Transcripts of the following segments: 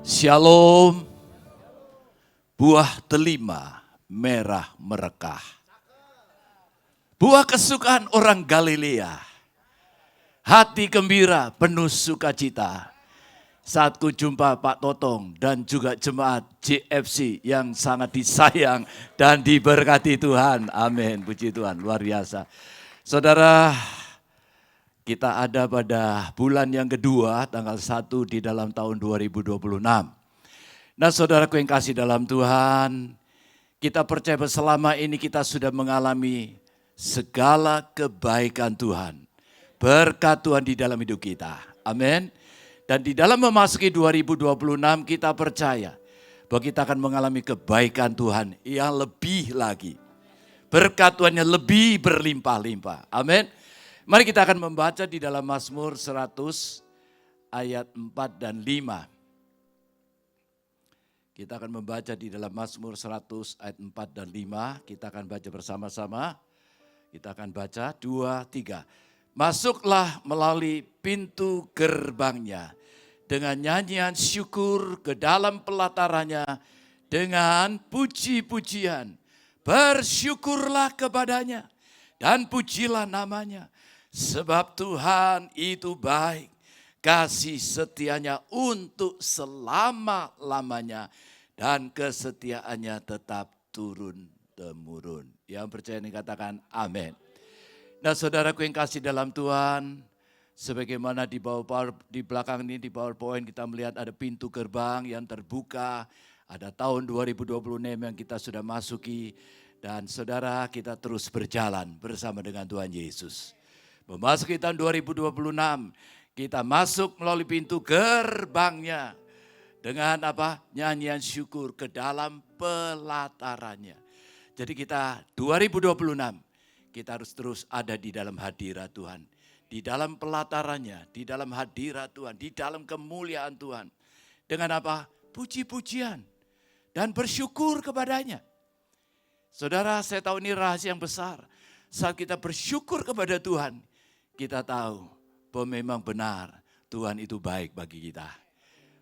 Shalom, buah delima merah merekah. Buah kesukaan orang Galilea. Hati gembira penuh sukacita. Saat ku jumpa Pak Totong dan juga jemaat JFC yang sangat disayang dan diberkati Tuhan. Amin, puji Tuhan, luar biasa. Saudara, kita ada pada bulan yang kedua, tanggal 1 di dalam tahun 2026. Nah saudaraku yang kasih dalam Tuhan, kita percaya bahwa selama ini kita sudah mengalami segala kebaikan Tuhan. Berkat Tuhan di dalam hidup kita. Amin. Dan di dalam memasuki 2026 kita percaya bahwa kita akan mengalami kebaikan Tuhan yang lebih lagi. Berkat Tuhan yang lebih berlimpah-limpah. Amin. Mari kita akan membaca di dalam Mazmur 100 ayat 4 dan 5. Kita akan membaca di dalam Mazmur 100 ayat 4 dan 5. Kita akan baca bersama-sama. Kita akan baca 2, 3. Masuklah melalui pintu gerbangnya dengan nyanyian syukur ke dalam pelatarannya dengan puji-pujian. Bersyukurlah kepadanya dan pujilah namanya. Sebab Tuhan itu baik, kasih setianya untuk selama-lamanya dan kesetiaannya tetap turun-temurun. Yang percaya ini katakan amin. Nah saudaraku yang kasih dalam Tuhan, sebagaimana di belakang ini di PowerPoint kita melihat ada pintu gerbang yang terbuka, ada tahun 2026 yang kita sudah masuki, dan saudara kita terus berjalan bersama dengan Tuhan Yesus. Memasuki tahun 2026, kita masuk melalui pintu gerbangnya dengan apa? Nyanyian syukur ke dalam pelatarannya. Jadi kita 2026, kita harus terus ada di dalam hadirat Tuhan. Di dalam pelatarannya, di dalam hadirat Tuhan, di dalam kemuliaan Tuhan. Dengan apa? Puji-pujian dan bersyukur kepadanya. Saudara, saya tahu ini rahasia yang besar. Saat kita bersyukur kepada Tuhan, kita tahu bahwa memang benar Tuhan itu baik bagi kita.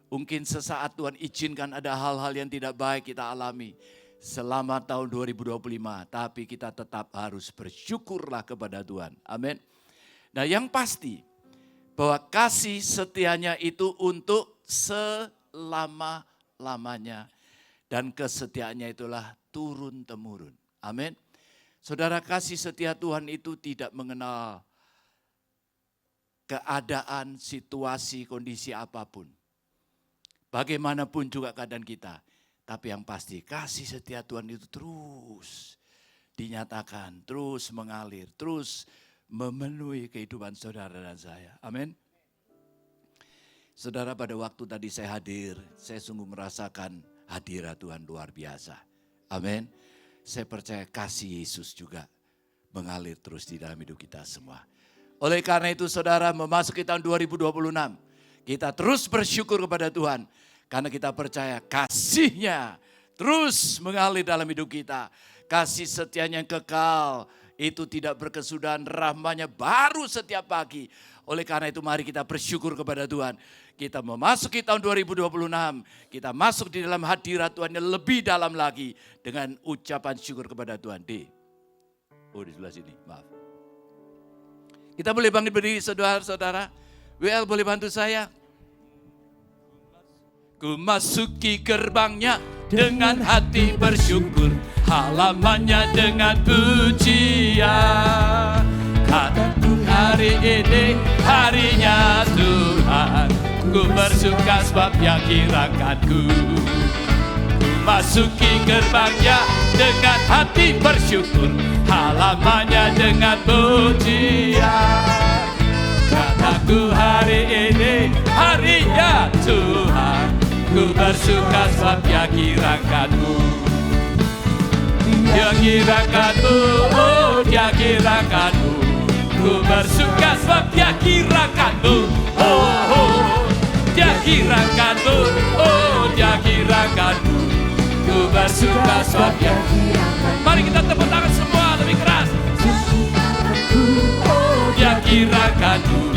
Mungkin sesaat Tuhan izinkan ada hal-hal yang tidak baik kita alami selama tahun 2025. Tapi kita tetap harus bersyukurlah kepada Tuhan. Amin. Nah yang pasti bahwa kasih setianya itu untuk selama-lamanya. Dan kesetiaannya itulah turun-temurun. Amin. Saudara, kasih setia Tuhan itu tidak mengenal keadaan, situasi, kondisi apapun. Bagaimanapun juga keadaan kita. Tapi yang pasti kasih setia Tuhan itu terus dinyatakan, terus mengalir, terus memenuhi kehidupan saudara dan saya. Amin. Saudara, pada waktu tadi saya hadir, saya sungguh merasakan hadirat Tuhan luar biasa. Amin. Saya percaya kasih Yesus juga mengalir terus di dalam hidup kita semua. Oleh karena itu saudara, memasuki tahun 2026, kita terus bersyukur kepada Tuhan. Karena kita percaya kasih-Nya terus mengalir dalam hidup kita. Kasih setianya yang kekal, itu tidak berkesudahan, rahmat-Nya baru setiap pagi. Oleh karena itu mari kita bersyukur kepada Tuhan. Kita memasuki tahun 2026, kita masuk di dalam hadirat Tuhan yang lebih dalam lagi. Dengan ucapan syukur kepada Tuhan. Di sebelah sini, maaf. Kita boleh bangkit berdiri saudara-saudara. WL boleh bantu saya? Ku masuki gerbangnya dengan hati bersyukur, halamannya dengan pujian. Kataku hari ini harinya Tuhan, ku bersuka sebab Dia kirakanku. Ku masuki gerbangnya dengan hati bersyukur, halamannya dengan pujian. Kataku hari ini harinya Tuhan, ku bersuka sebab Dia kirakanmu. Dia kirakanmu, oh Dia kirakanmu. Ku bersuka sebab Dia kirakanmu. Oh, oh Dia kirakanmu, oh Dia kirakanmu. Ku bersuka sebab Dia kirakanmu. Mari kita tepuk tangan semua lebih keras. Oh Dia kirakanmu.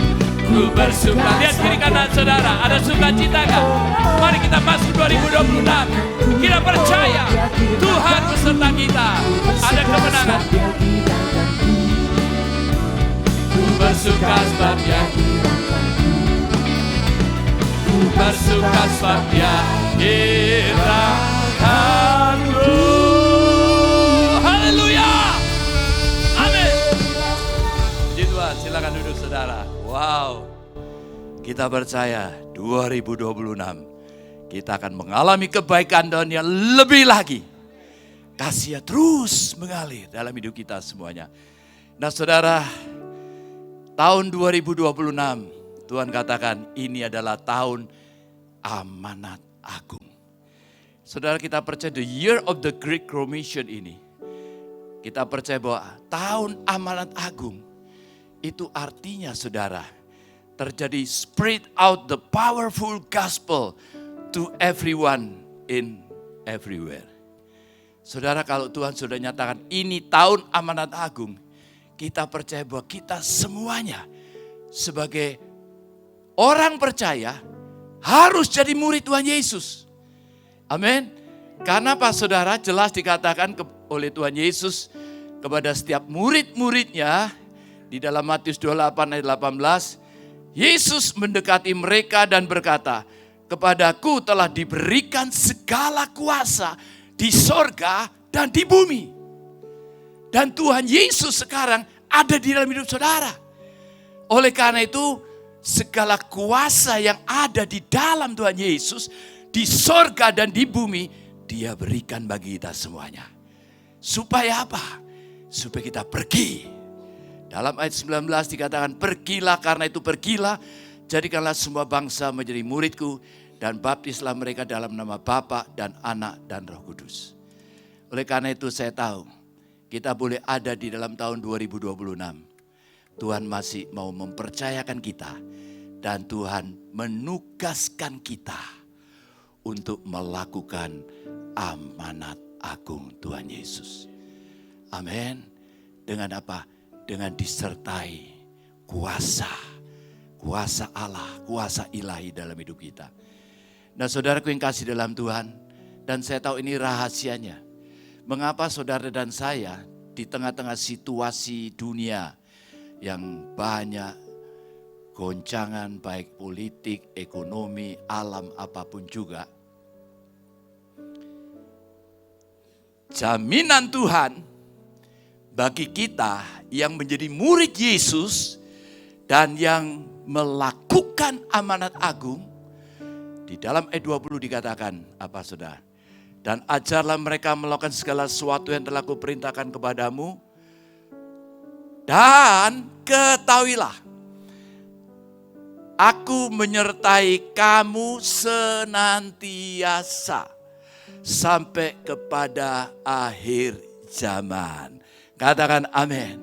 Ku Ku bersuka. Lihat kiri kanan saudara, ada sukacita gak? Mari kita masuk 2026. Kita percaya Tuhan beserta kita. Ada kemenangan. Ku bersuka sebab Dia. Ku bersuka sebab Dia dirahkanku. Haleluya. Amin. Puji Tuhan, silakan duduk saudara. Wow. Kita percaya 2026 kita akan mengalami kebaikan dan yang lebih lagi. Kasih terus mengalir dalam hidup kita semuanya. Nah saudara, tahun 2026 Tuhan katakan ini adalah tahun amanat agung. Saudara, kita percaya the year of the Great Commission ini. Kita percaya bahwa tahun amanat agung itu artinya saudara, terjadi spread out the powerful gospel to everyone in everywhere. Saudara, kalau Tuhan sudah nyatakan ini tahun amanat agung, kita percaya bahwa kita semuanya sebagai orang percaya harus jadi murid Tuhan Yesus. Amin. Karena apa saudara, jelas dikatakan oleh Tuhan Yesus kepada setiap murid-muridnya di dalam Matius 28 ayat 18. Yesus mendekati mereka dan berkata, kepadaku telah diberikan segala kuasa di sorga dan di bumi. Dan Tuhan Yesus sekarang ada di dalam hidup saudara. Oleh karena itu, segala kuasa yang ada di dalam Tuhan Yesus, di sorga dan di bumi, Dia berikan bagi kita semuanya. Supaya apa? Supaya kita pergi. Dalam ayat 19 dikatakan, pergilah, karena itu pergilah, jadikanlah semua bangsa menjadi muridku, dan baptislah mereka dalam nama Bapa dan Anak dan Roh Kudus. Oleh karena itu saya tahu, kita boleh ada di dalam tahun 2026. Tuhan masih mau mempercayakan kita, dan Tuhan menugaskan kita untuk melakukan amanat agung Tuhan Yesus. Amin. Dengan apa? Dengan disertai kuasa Allah, kuasa ilahi dalam hidup kita. Nah saudaraku yang kasih dalam Tuhan, dan saya tahu ini rahasianya. Mengapa saudara dan saya di tengah-tengah situasi dunia yang banyak goncangan baik politik, ekonomi, alam apapun juga. Jaminan Tuhan bagi kita yang menjadi murid Yesus dan yang melakukan amanat agung, di dalam ayat 20 dikatakan apa saudara? Dan ajarlah mereka melakukan segala sesuatu yang telah kuperintahkan kepadamu, dan ketahuilah, aku menyertai kamu senantiasa sampai kepada akhir zaman. Katakan amin.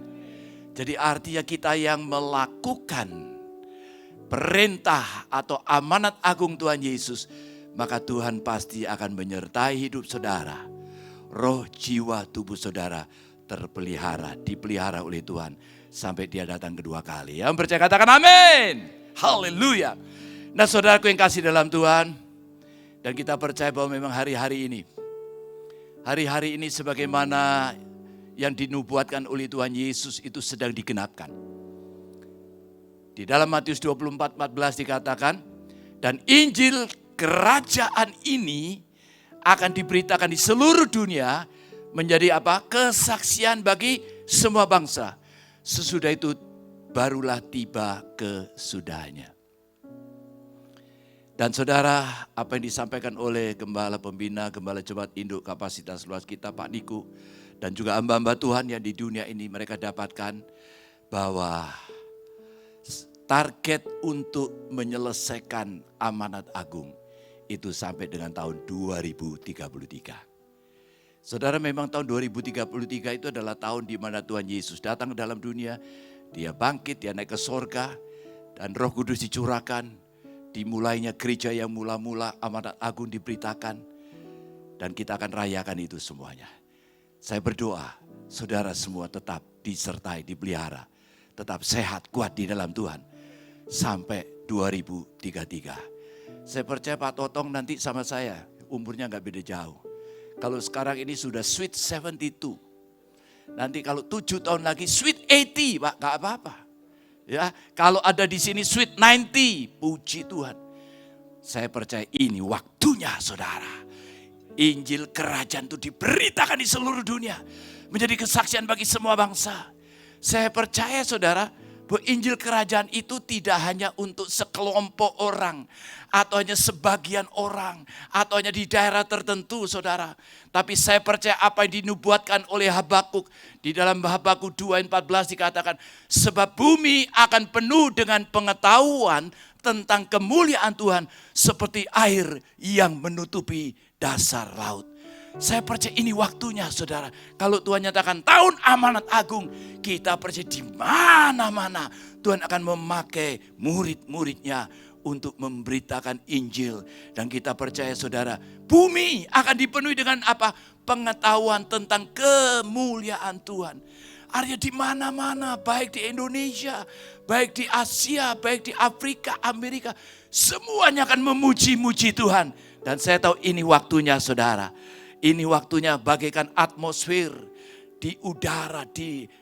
Jadi artinya kita yang melakukan perintah atau amanat agung Tuhan Yesus, maka Tuhan pasti akan menyertai hidup saudara. Roh, jiwa, tubuh saudara terpelihara, dipelihara oleh Tuhan sampai Dia datang kedua kali. Yang percaya katakan amin. Haleluya. Nah saudaraku yang kasih dalam Tuhan, dan kita percaya bahwa memang hari-hari ini sebagaimana yang dinubuatkan oleh Tuhan Yesus itu sedang digenapkan. Di dalam Matius 24:14 dikatakan, dan Injil kerajaan ini akan diberitakan di seluruh dunia menjadi apa? Kesaksian bagi semua bangsa. Sesudah itu barulah tiba kesudahnya. Dan saudara, apa yang disampaikan oleh Gembala Pembina, Gembala Jemaat Induk Kapasitas Luas kita, Pak Niku, dan juga hamba-hamba Tuhan yang di dunia ini mereka dapatkan bahwa target untuk menyelesaikan amanat agung itu sampai dengan tahun 2033. Saudara, memang tahun 2033 itu adalah tahun di mana Tuhan Yesus datang ke dalam dunia, Dia bangkit, Dia naik ke sorga, dan Roh Kudus dicurahkan. Dimulainya gereja yang mula-mula amanat agung diberitakan, dan kita akan rayakan itu semuanya. Saya berdoa, saudara semua tetap disertai, dipelihara, tetap sehat, kuat di dalam Tuhan. sampai 2033. Saya percaya Pak Totong nanti sama saya, umurnya nggak beda jauh. Kalau sekarang ini sudah sweet 72. Nanti kalau 7 tahun lagi sweet 80, Pak, nggak apa-apa. Ya, kalau ada di sini sweet 90, puji Tuhan. Saya percaya ini waktunya, saudara. Injil kerajaan itu diberitakan di seluruh dunia. Menjadi kesaksian bagi semua bangsa. Saya percaya, saudara, bahwa Injil kerajaan itu tidak hanya untuk sekelompok orang. Atau hanya sebagian orang. Atau hanya di daerah tertentu, saudara. Tapi saya percaya apa yang dinubuatkan oleh Habakuk. Di dalam Habakuk 2:14 dikatakan, sebab bumi akan penuh dengan pengetahuan tentang kemuliaan Tuhan seperti air yang menutupi dasar laut. Saya percaya ini waktunya, saudara. Kalau Tuhan nyatakan tahun amanat agung, kita percaya di mana-mana Tuhan akan memakai murid-muridnya untuk memberitakan Injil. Dan kita percaya, saudara, bumi akan dipenuhi dengan apa? Pengetahuan tentang kemuliaan Tuhan. Artinya di mana-mana, baik di Indonesia, baik di Asia, baik di Afrika, Amerika, semuanya akan memuji-muji Tuhan. Dan saya tahu ini waktunya, saudara. Ini waktunya bagaikan atmosfer di udara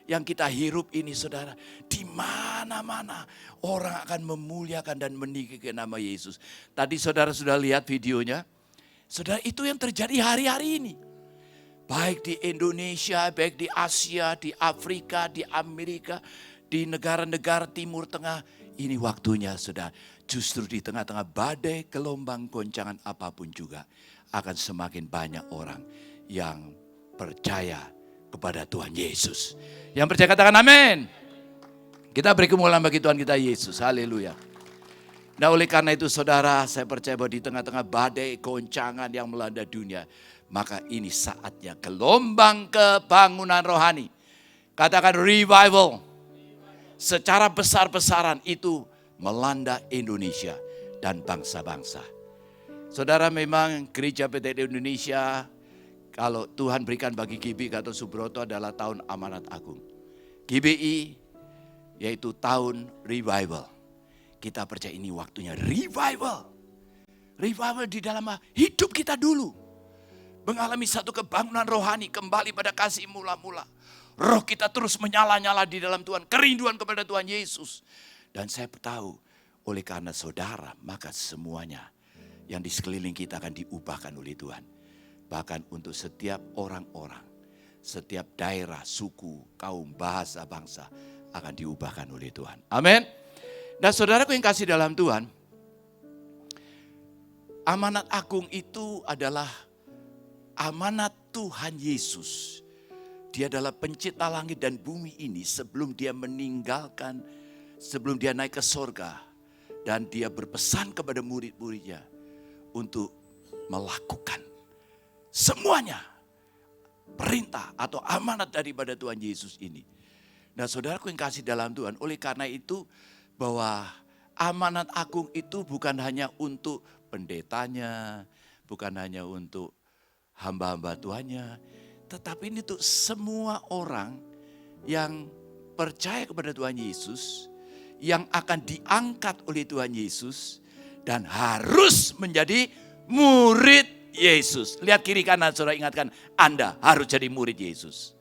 yang kita hirup ini, saudara. Di mana-mana orang akan memuliakan dan meninggikan nama Yesus. Tadi saudara sudah lihat videonya. Saudara, itu yang terjadi hari-hari ini. Baik di Indonesia, baik di Asia, di Afrika, di Amerika, di negara-negara Timur Tengah. Ini waktunya, saudara. Justru di tengah-tengah badai, gelombang, goncangan apapun juga. Akan semakin banyak orang yang percaya kepada Tuhan Yesus. Yang percaya katakan amin. Kita beri kemuliaan bagi Tuhan kita Yesus. Haleluya. Nah, oleh karena itu, saudara, saya percaya bahwa di tengah-tengah badai, goncangan yang melanda dunia, maka ini saatnya gelombang kebangunan rohani. Katakan revival. Secara besar-besaran itu melanda Indonesia dan bangsa-bangsa. Saudara, memang gereja PTD Indonesia, kalau Tuhan berikan bagi GBI Gatot Subroto adalah tahun amanat agung. GBI yaitu tahun revival. Kita percaya ini waktunya revival. Revival di dalam hidup kita dulu. Mengalami satu kebangunan rohani kembali pada kasih mula-mula. Roh kita terus menyala-nyala di dalam Tuhan. Kerinduan kepada Tuhan Yesus. Dan saya tahu oleh karena saudara, maka semuanya yang di sekeliling kita akan diubahkan oleh Tuhan. Bahkan untuk setiap orang-orang, setiap daerah, suku, kaum, bahasa, bangsa akan diubahkan oleh Tuhan. Amin. Dan saudaraku yang kasih dalam Tuhan, amanat agung itu adalah amanat Tuhan Yesus. Dia adalah pencipta langit dan bumi ini sebelum dia meninggalkan, sebelum dia naik ke sorga. Dan dia berpesan kepada murid-muridnya untuk melakukan semuanya perintah atau amanat daripada Tuhan Yesus ini. Nah, saudaraku yang kasih dalam Tuhan, oleh karena itu bahwa amanat agung itu bukan hanya untuk pendetanya, bukan hanya untuk hamba-hamba Tuhannya, tetapi ini untuk semua orang yang percaya kepada Tuhan Yesus, yang akan diangkat oleh Tuhan Yesus dan harus menjadi murid Yesus. Lihat kiri kanan, saudara, ingatkan, Anda harus jadi murid Yesus.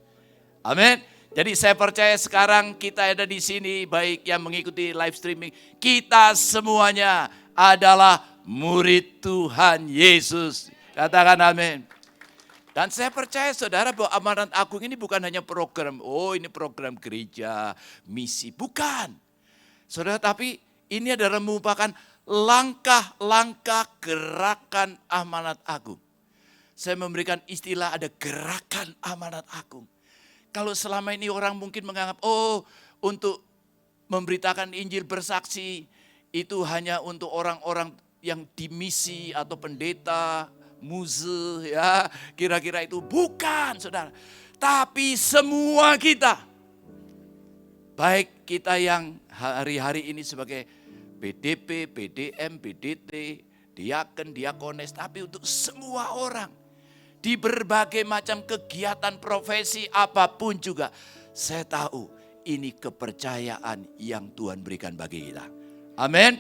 Amin. Jadi saya percaya sekarang kita ada di sini, baik yang mengikuti live streaming, kita semuanya adalah murid Tuhan Yesus. Katakan amin. Dan saya percaya, saudara, bahwa amanat agung ini bukan hanya program, oh ini program gereja, misi, bukan. Saudara, tapi ini adalah merupakan langkah-langkah gerakan amanat agung. Saya memberikan istilah ada gerakan amanat agung. Kalau selama ini orang mungkin menganggap, oh untuk memberitakan Injil, bersaksi, itu hanya untuk orang-orang yang dimisi atau pendeta, muze, ya kira-kira itu. Bukan, saudara. Tapi semua kita, baik kita yang hari-hari ini sebagai BDP, PDM, PDT, diaken, diakones, tapi untuk semua orang di berbagai macam kegiatan profesi apapun juga, saya tahu ini kepercayaan yang Tuhan berikan bagi kita. Amin.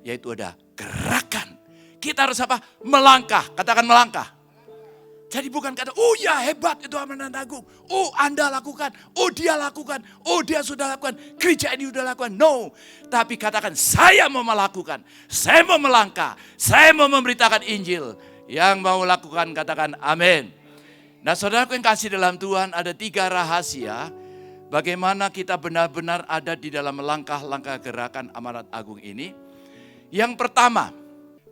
Yaitu ada gerakan. Kita harus apa? Melangkah. Katakan melangkah. Jadi bukan kata, oh ya hebat itu amanat agung. Oh Anda lakukan, oh dia lakukan, oh dia sudah lakukan, gereja ini sudah lakukan. No, tapi katakan saya mau melakukan, saya mau melangkah, saya mau memberitakan Injil. Yang mau lakukan katakan amin. Nah saudaraku yang kasih dalam Tuhan, ada 3 rahasia bagaimana kita benar-benar ada di dalam langkah-langkah gerakan amanat agung ini. Yang pertama,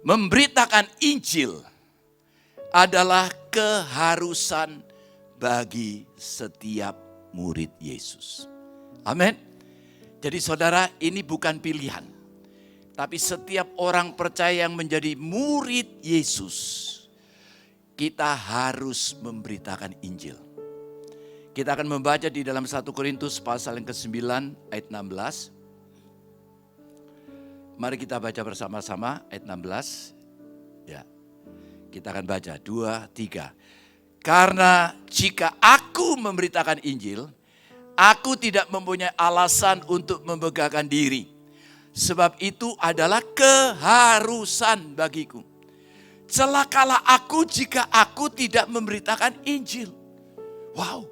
memberitakan Injil adalah keharusan bagi setiap murid Yesus. Amin. Jadi saudara, ini bukan pilihan. Tapi setiap orang percaya yang menjadi murid Yesus, kita harus memberitakan Injil. Kita akan membaca di dalam 1 Korintus pasal yang ke-9 ayat 16. Mari kita baca bersama-sama ayat 16. Ya. Kita akan baca 2, 3. Karena jika aku memberitakan Injil, aku tidak mempunyai alasan untuk membanggakan diri. Sebab itu adalah keharusan bagiku. Celakalah aku jika aku tidak memberitakan Injil. Wow,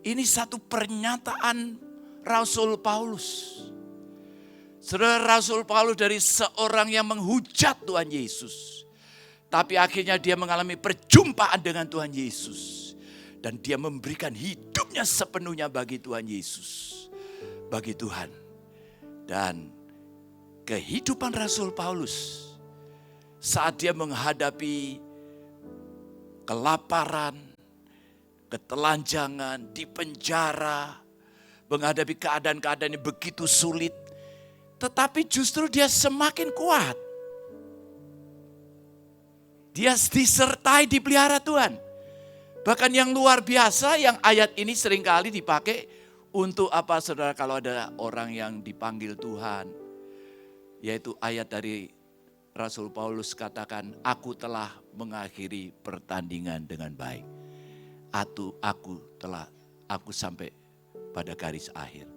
ini satu pernyataan Rasul Paulus. Saudara, Rasul Paulus dari seorang yang menghujat Tuhan Yesus. Tapi akhirnya dia mengalami perjumpaan dengan Tuhan Yesus. Dan dia memberikan hidupnya sepenuhnya bagi Tuhan Yesus. Bagi Tuhan. Dan kehidupan Rasul Paulus saat dia menghadapi kelaparan, ketelanjangan, di penjara, menghadapi keadaan-keadaan yang begitu sulit. Tetapi justru dia semakin kuat. Dia disertai, dipelihara Tuhan. Bahkan yang luar biasa, yang ayat ini seringkali dipakai untuk apa saudara kalau ada orang yang dipanggil Tuhan. Yaitu ayat dari Rasul Paulus katakan, aku telah mengakhiri pertandingan dengan baik. Aku sampai pada garis akhir.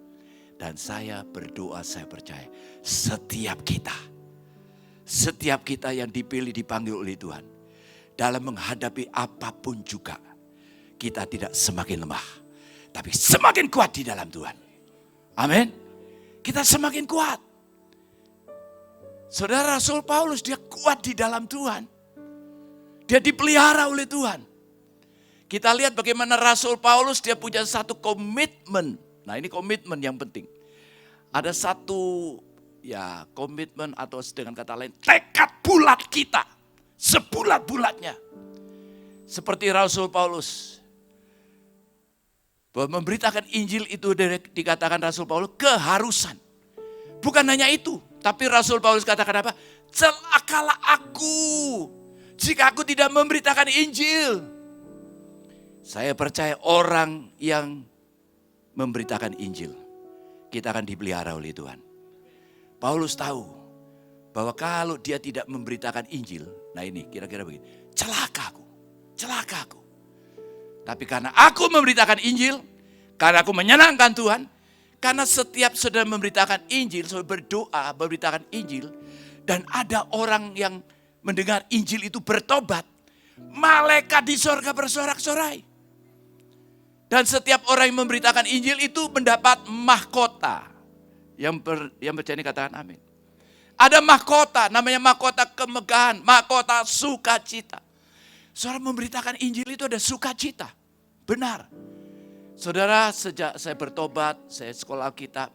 Dan saya berdoa, saya percaya setiap kita yang dipilih, dipanggil oleh Tuhan. Dalam menghadapi apapun juga. Kita tidak semakin lemah. Tapi semakin kuat di dalam Tuhan. Amin. Kita semakin kuat. Saudara, Rasul Paulus dia kuat di dalam Tuhan. Dia dipelihara oleh Tuhan. Kita lihat bagaimana Rasul Paulus dia punya satu komitmen. Nah ini komitmen yang penting. Ada satu komitmen atau dengan kata lain tekad bulat kita. Sebulat-bulatnya. Seperti Rasul Paulus. Bahwa memberitakan Injil itu dikatakan Rasul Paulus keharusan. Bukan hanya itu. Tapi Rasul Paulus katakan apa? Celakalah aku jika aku tidak memberitakan Injil. Saya percaya orang yang memberitakan Injil, kita akan dipelihara oleh Tuhan. Paulus tahu bahwa kalau dia tidak memberitakan Injil, nah ini kira-kira begini, celaka aku. Tapi karena aku memberitakan Injil, karena aku menyenangkan Tuhan, karena setiap saudara memberitakan Injil, saudara berdoa, memberitakan Injil, dan ada orang yang mendengar Injil itu bertobat, malaikat di sorga bersorak-sorai. Dan setiap orang yang memberitakan Injil itu mendapat mahkota. Yang percaya ini katakan amin. Ada mahkota, namanya mahkota kemegahan, mahkota sukacita. Saudara memberitakan Injil itu ada sukacita. Benar. Saudara, sejak saya bertobat, saya sekolah Alkitab,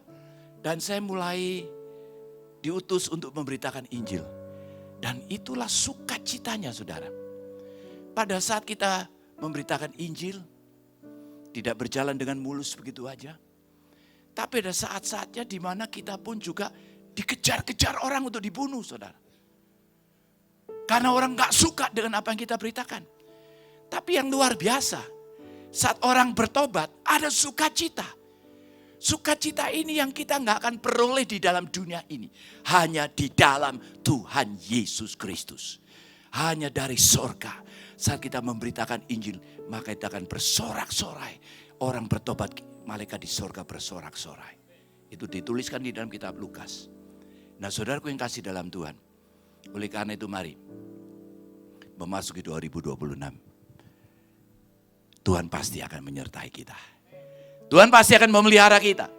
dan saya mulai diutus untuk memberitakan Injil. Dan itulah sukacitanya saudara. Pada saat kita memberitakan Injil, tidak berjalan dengan mulus begitu aja. Tapi ada saat-saatnya di mana kita pun juga dikejar-kejar orang untuk dibunuh saudara. Karena orang gak suka dengan apa yang kita beritakan. Tapi yang luar biasa, saat orang bertobat ada sukacita. Sukacita ini yang kita gak akan peroleh di dalam dunia ini. Hanya di dalam Tuhan Yesus Kristus. Hanya dari sorga. Saat kita memberitakan Injil, maka kita akan bersorak-sorai. Orang bertobat, malaikat di sorga bersorak-sorai. Itu dituliskan di dalam kitab Lukas. Nah saudaraku yang kasih dalam Tuhan, oleh karena itu mari memasuki 2026. Tuhan pasti akan menyertai kita. Tuhan pasti akan memelihara kita.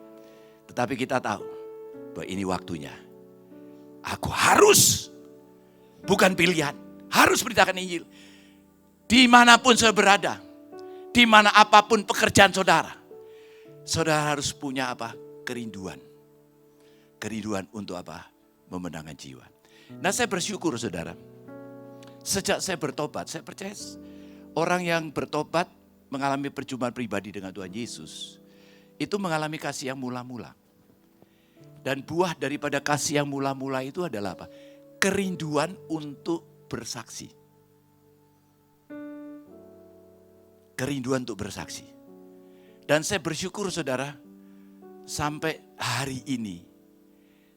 Tetapi kita tahu bahwa ini waktunya. Aku harus, bukan pilihan, harus beritakan Injil. Dimanapun saya berada, dimana apapun pekerjaan saudara, saudara harus punya apa? Kerinduan. Kerinduan untuk apa? Memenangkan jiwa. Nah saya bersyukur saudara. Sejak saya bertobat, saya percaya orang yang bertobat mengalami perjumpaan pribadi dengan Tuhan Yesus, itu mengalami kasih yang mula-mula. Dan buah daripada kasih yang mula-mula itu adalah apa? Kerinduan untuk bersaksi. Kerinduan untuk bersaksi. Dan saya bersyukur saudara, sampai hari ini,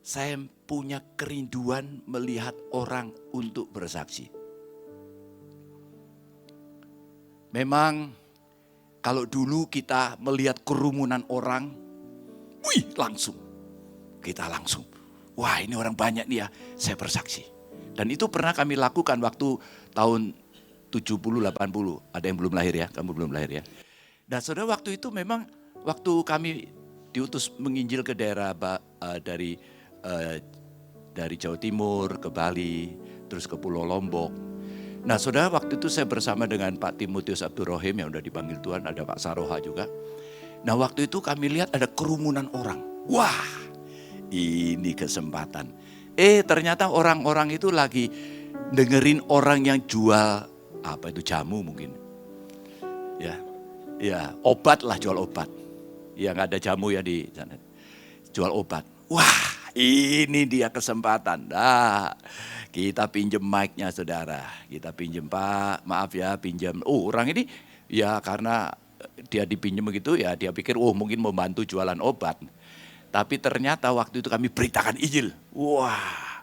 saya punya kerinduan melihat orang untuk bersaksi. Memang kalau dulu kita melihat kerumunan orang, kita langsung, wah ini orang banyak nih ya, saya bersaksi. Dan itu pernah kami lakukan waktu tahun 70-80, ada yang belum lahir ya, kamu belum lahir ya. Dan saudara waktu itu memang waktu kami diutus menginjil ke daerah dari Jawa Timur ke Bali, terus ke Pulau Lombok. Nah saudara waktu itu saya bersama dengan Pak Timotius Abdurrahim yang udah dipanggil Tuhan, ada Pak Saroha juga. Nah waktu itu kami lihat ada kerumunan orang. Wah ini kesempatan. Ternyata orang-orang itu lagi dengerin orang yang jual apa itu jamu mungkin. Ya obat lah, jual obat. Ya nggak ada jamu ya di sana. Jual obat. Wah ini dia kesempatan. Kita pinjem mic-nya saudara. Kita pinjem Pak, maaf ya pinjem. Orang ini ya karena dia dipinjem begitu ya dia pikir mungkin membantu jualan obat. Tapi ternyata waktu itu kami beritakan Injil. Wah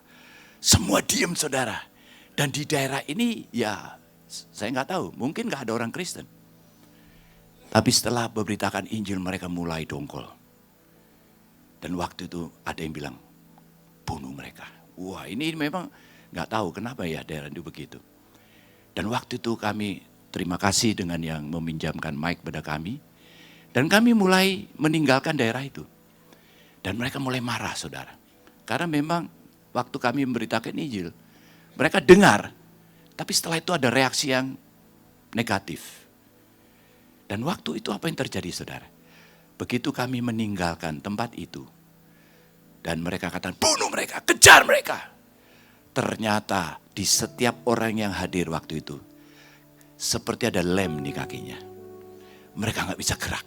semua diem saudara. Dan di daerah ini ya saya nggak tahu mungkin nggak ada orang Kristen. Tapi setelah memberitakan Injil mereka mulai dongkol. Dan waktu itu ada yang bilang bunuh mereka. Wah ini memang nggak tahu kenapa ya daerah itu begitu. Dan waktu itu kami terima kasih dengan yang meminjamkan mic pada kami. Dan kami mulai meninggalkan daerah itu. Dan mereka mulai marah saudara. Karena memang waktu kami memberitakan Injil, mereka dengar. Tapi setelah itu ada reaksi yang negatif. Dan waktu itu apa yang terjadi saudara? Begitu kami meninggalkan tempat itu. Dan mereka katakan bunuh mereka, kejar mereka. Ternyata di setiap orang yang hadir waktu itu, seperti ada lem di kakinya. Mereka gak bisa gerak.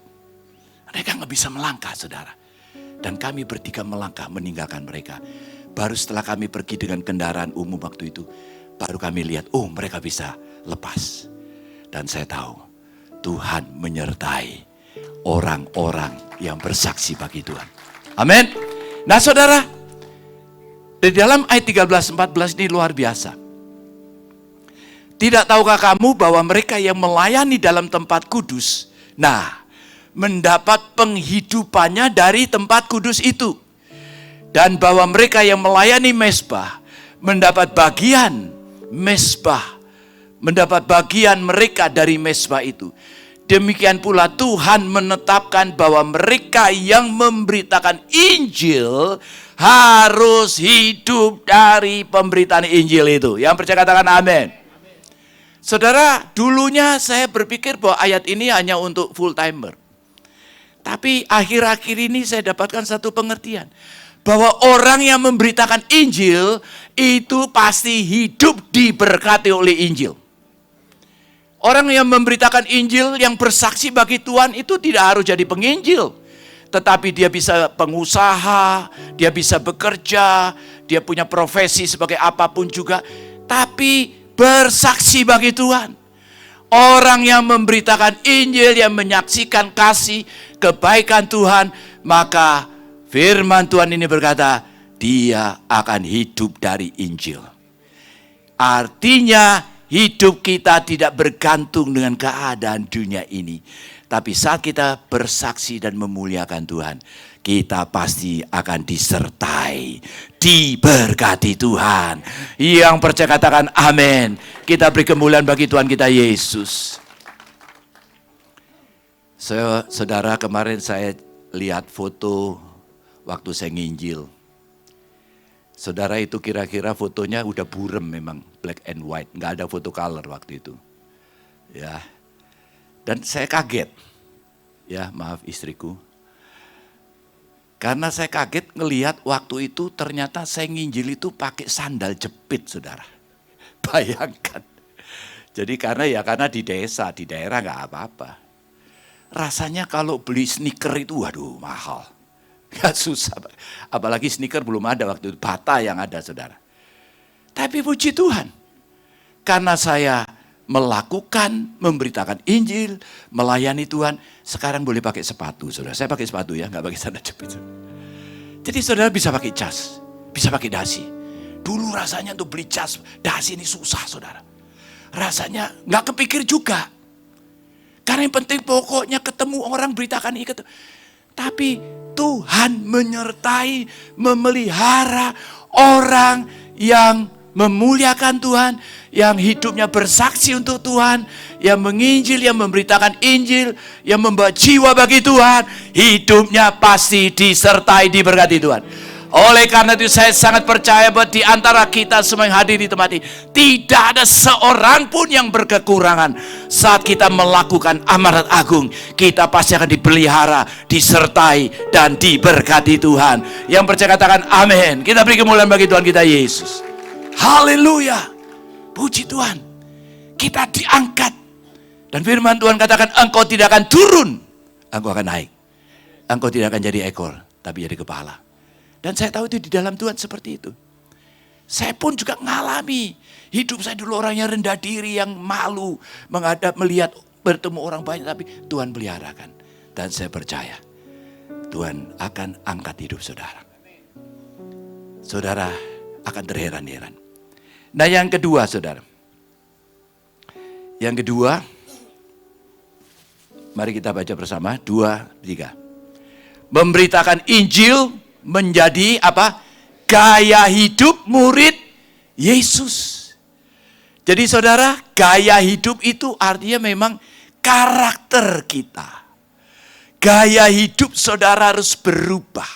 Mereka gak bisa melangkah saudara. Dan kami bertiga melangkah meninggalkan mereka. Baru setelah kami pergi dengan kendaraan umum waktu itu, baru kami lihat, mereka bisa lepas. Dan saya tahu, Tuhan menyertai orang-orang yang bersaksi bagi Tuhan. Amin. Nah saudara, di dalam ayat 13-14 ini luar biasa. Tidak tahukah kamu bahwa mereka yang melayani dalam tempat kudus, mendapat penghidupannya dari tempat kudus itu. Dan bahwa mereka yang melayani mezbah, mendapat bagian mezbah, mendapat bagian mereka dari mezbah itu. Demikian pula Tuhan menetapkan bahwa mereka yang memberitakan Injil harus hidup dari pemberitaan Injil itu. Yang percaya katakan amin. Saudara, dulunya saya berpikir bahwa ayat ini hanya untuk full timer. Tapi akhir-akhir ini saya dapatkan satu pengertian. Bahwa orang yang memberitakan Injil itu pasti hidup diberkati oleh Injil. Orang yang memberitakan Injil, yang bersaksi bagi Tuhan itu tidak harus jadi penginjil. Tetapi dia bisa pengusaha, dia bisa bekerja, dia punya profesi sebagai apapun juga. Tapi bersaksi bagi Tuhan. Orang yang memberitakan Injil, yang menyaksikan kasih, kebaikan Tuhan, maka firman Tuhan ini berkata, dia akan hidup dari Injil. Artinya hidup kita tidak bergantung dengan keadaan dunia ini. Tapi saat kita bersaksi dan memuliakan Tuhan, kita pasti akan disertai, diberkati Tuhan. Yang percaya katakan amin. Kita beri kemuliaan bagi Tuhan kita Yesus. Saudara, kemarin saya lihat foto waktu saya nginjil. Saudara, itu kira-kira fotonya udah burem memang, black and white, nggak ada foto color waktu itu. Ya. Dan saya kaget. Ya, maaf istriku. Karena saya kaget ngelihat waktu itu ternyata saya nginjil itu pakai sandal jepit, Saudara. Bayangkan. Jadi karena di desa, di daerah nggak apa-apa. Rasanya kalau beli sneaker itu waduh mahal. Gak susah. Apalagi sneaker belum ada waktu itu. Bata yang ada, Saudara. Tapi puji Tuhan. Karena saya melakukan, memberitakan Injil, melayani Tuhan. Sekarang boleh pakai sepatu, Saudara. Saya pakai sepatu ya, gak pakai sandal jepit. Jadi Saudara bisa pakai jas, bisa pakai dasi. Dulu rasanya untuk beli jas, dasi ini susah, Saudara. Rasanya gak kepikir juga. Karena yang penting pokoknya ketemu orang beritakan ini. Tapi Tuhan menyertai, memelihara orang yang memuliakan Tuhan, yang hidupnya bersaksi untuk Tuhan, yang menginjil, yang memberitakan Injil, yang membawa jiwa bagi Tuhan, hidupnya pasti disertai, diberkati Tuhan. Oleh karena itu saya sangat percaya bahwa di antara kita semua yang hadir di tempat ini, tidak ada seorang pun yang berkekurangan. Saat kita melakukan amanat agung, kita pasti akan dipelihara, disertai, dan diberkati Tuhan. Yang percaya katakan amin. Kita beri kemuliaan bagi Tuhan kita Yesus. Haleluya. Puji Tuhan. Kita diangkat. Dan firman Tuhan katakan, engkau tidak akan turun, engkau akan naik. Engkau tidak akan jadi ekor, tapi jadi kepala. Dan saya tahu itu di dalam Tuhan seperti itu. Saya pun juga ngalami. Hidup saya dulu orang yang rendah diri, yang malu melihat bertemu orang banyak. Tapi Tuhan peliharakan. Dan saya percaya Tuhan akan angkat hidup saudara. Saudara akan terheran-heran. Nah yang kedua, saudara. Yang kedua, mari kita baca bersama. 2, 3. Memberitakan Injil menjadi apa? Gaya hidup murid Yesus. Jadi saudara, gaya hidup itu artinya memang karakter kita. Gaya hidup saudara harus berubah.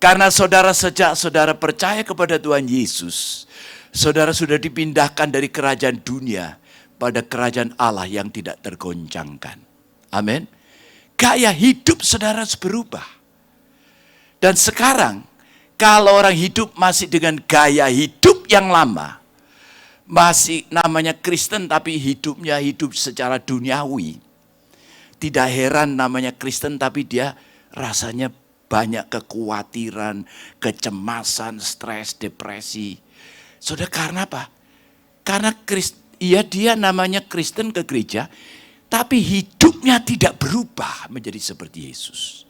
Karena saudara sejak saudara percaya kepada Tuhan Yesus, saudara sudah dipindahkan dari kerajaan dunia pada kerajaan Allah yang tidak tergoncangkan. Amin. Gaya hidup saudara harus berubah. Dan sekarang, kalau orang hidup masih dengan gaya hidup yang lama, masih namanya Kristen tapi hidupnya hidup secara duniawi. Tidak heran namanya Kristen tapi dia rasanya banyak kekhawatiran, kecemasan, stres, depresi. Saudara, karena apa? Karena dia namanya Kristen ke gereja, tapi hidupnya tidak berubah menjadi seperti Yesus.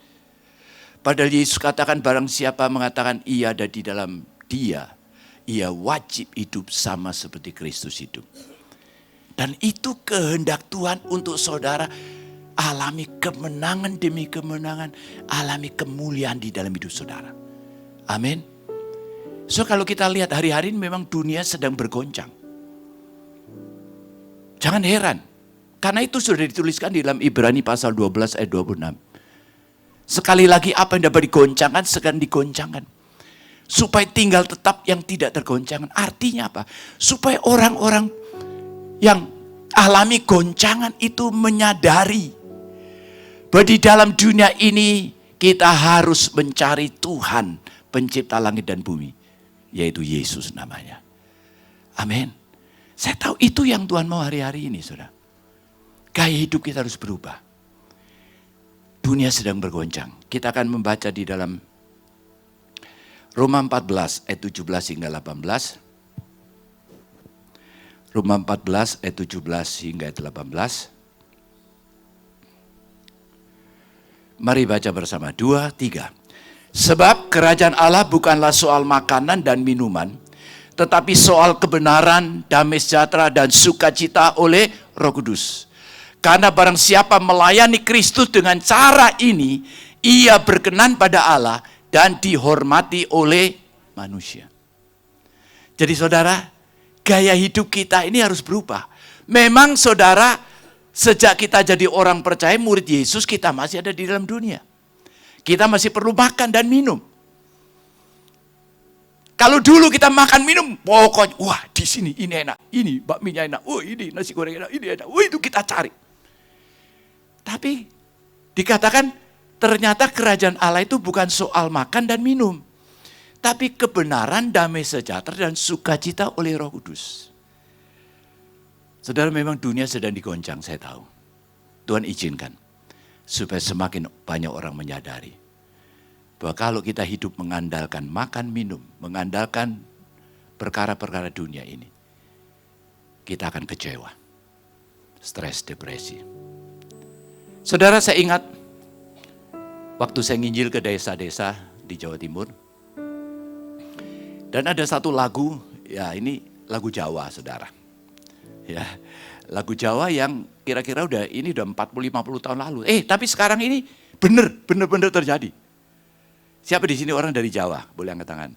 Padahal Yesus katakan barang siapa mengatakan ia ada di dalam dia, ia wajib hidup sama seperti Kristus hidup. Dan itu kehendak Tuhan untuk saudara alami kemenangan demi kemenangan, alami kemuliaan di dalam hidup saudara. Amin. So kalau kita lihat hari-hari ini memang dunia sedang bergoncang. Jangan heran, karena itu sudah dituliskan di dalam Ibrani pasal 12 ayat 26. Sekali lagi apa yang dapat digoncangkan, sekarang digoncangkan. Supaya tinggal tetap yang tidak tergoncangkan. Artinya apa? Supaya orang-orang yang alami goncangan itu menyadari bahwa di dalam dunia ini kita harus mencari Tuhan, pencipta langit dan bumi. Yaitu Yesus namanya. Amin. Saya tahu itu yang Tuhan mau hari-hari ini, saudara. Gaya hidup kita harus berubah. Dunia sedang bergoncang. Kita akan membaca di dalam Roma 14 ayat 17 hingga 18. Roma 14 ayat 17 hingga 18. Mari baca bersama. 2, 3. Sebab kerajaan Allah bukanlah soal makanan dan minuman, tetapi soal kebenaran, damai sejahtera, dan sukacita oleh Roh Kudus. Karena barang siapa melayani Kristus dengan cara ini, ia berkenan pada Allah dan dihormati oleh manusia. Jadi saudara, gaya hidup kita ini harus berubah. Memang saudara, sejak kita jadi orang percaya, murid Yesus, kita masih ada di dalam dunia. Kita masih perlu makan dan minum. Kalau dulu kita makan minum, pokoknya, wah di sini ini enak, ini bakminya enak, oh ini nasi goreng enak, ini enak, oh itu kita cari. Tapi dikatakan ternyata kerajaan Allah itu bukan soal makan dan minum. Tapi kebenaran, damai sejahtera, dan sukacita oleh Roh Kudus. Saudara, memang dunia sedang digoncang, saya tahu. Tuhan izinkan supaya semakin banyak orang menyadari bahwa kalau kita hidup mengandalkan makan minum, mengandalkan perkara-perkara dunia ini, kita akan kecewa, stres, depresi. Saudara, saya ingat waktu saya nginjil ke desa-desa di Jawa Timur, dan ada satu lagu, ya ini lagu Jawa saudara. Ya, lagu Jawa yang kira-kira udah 40-50 tahun lalu. Tapi sekarang ini benar terjadi. Siapa di sini orang dari Jawa? Boleh angkat tangan.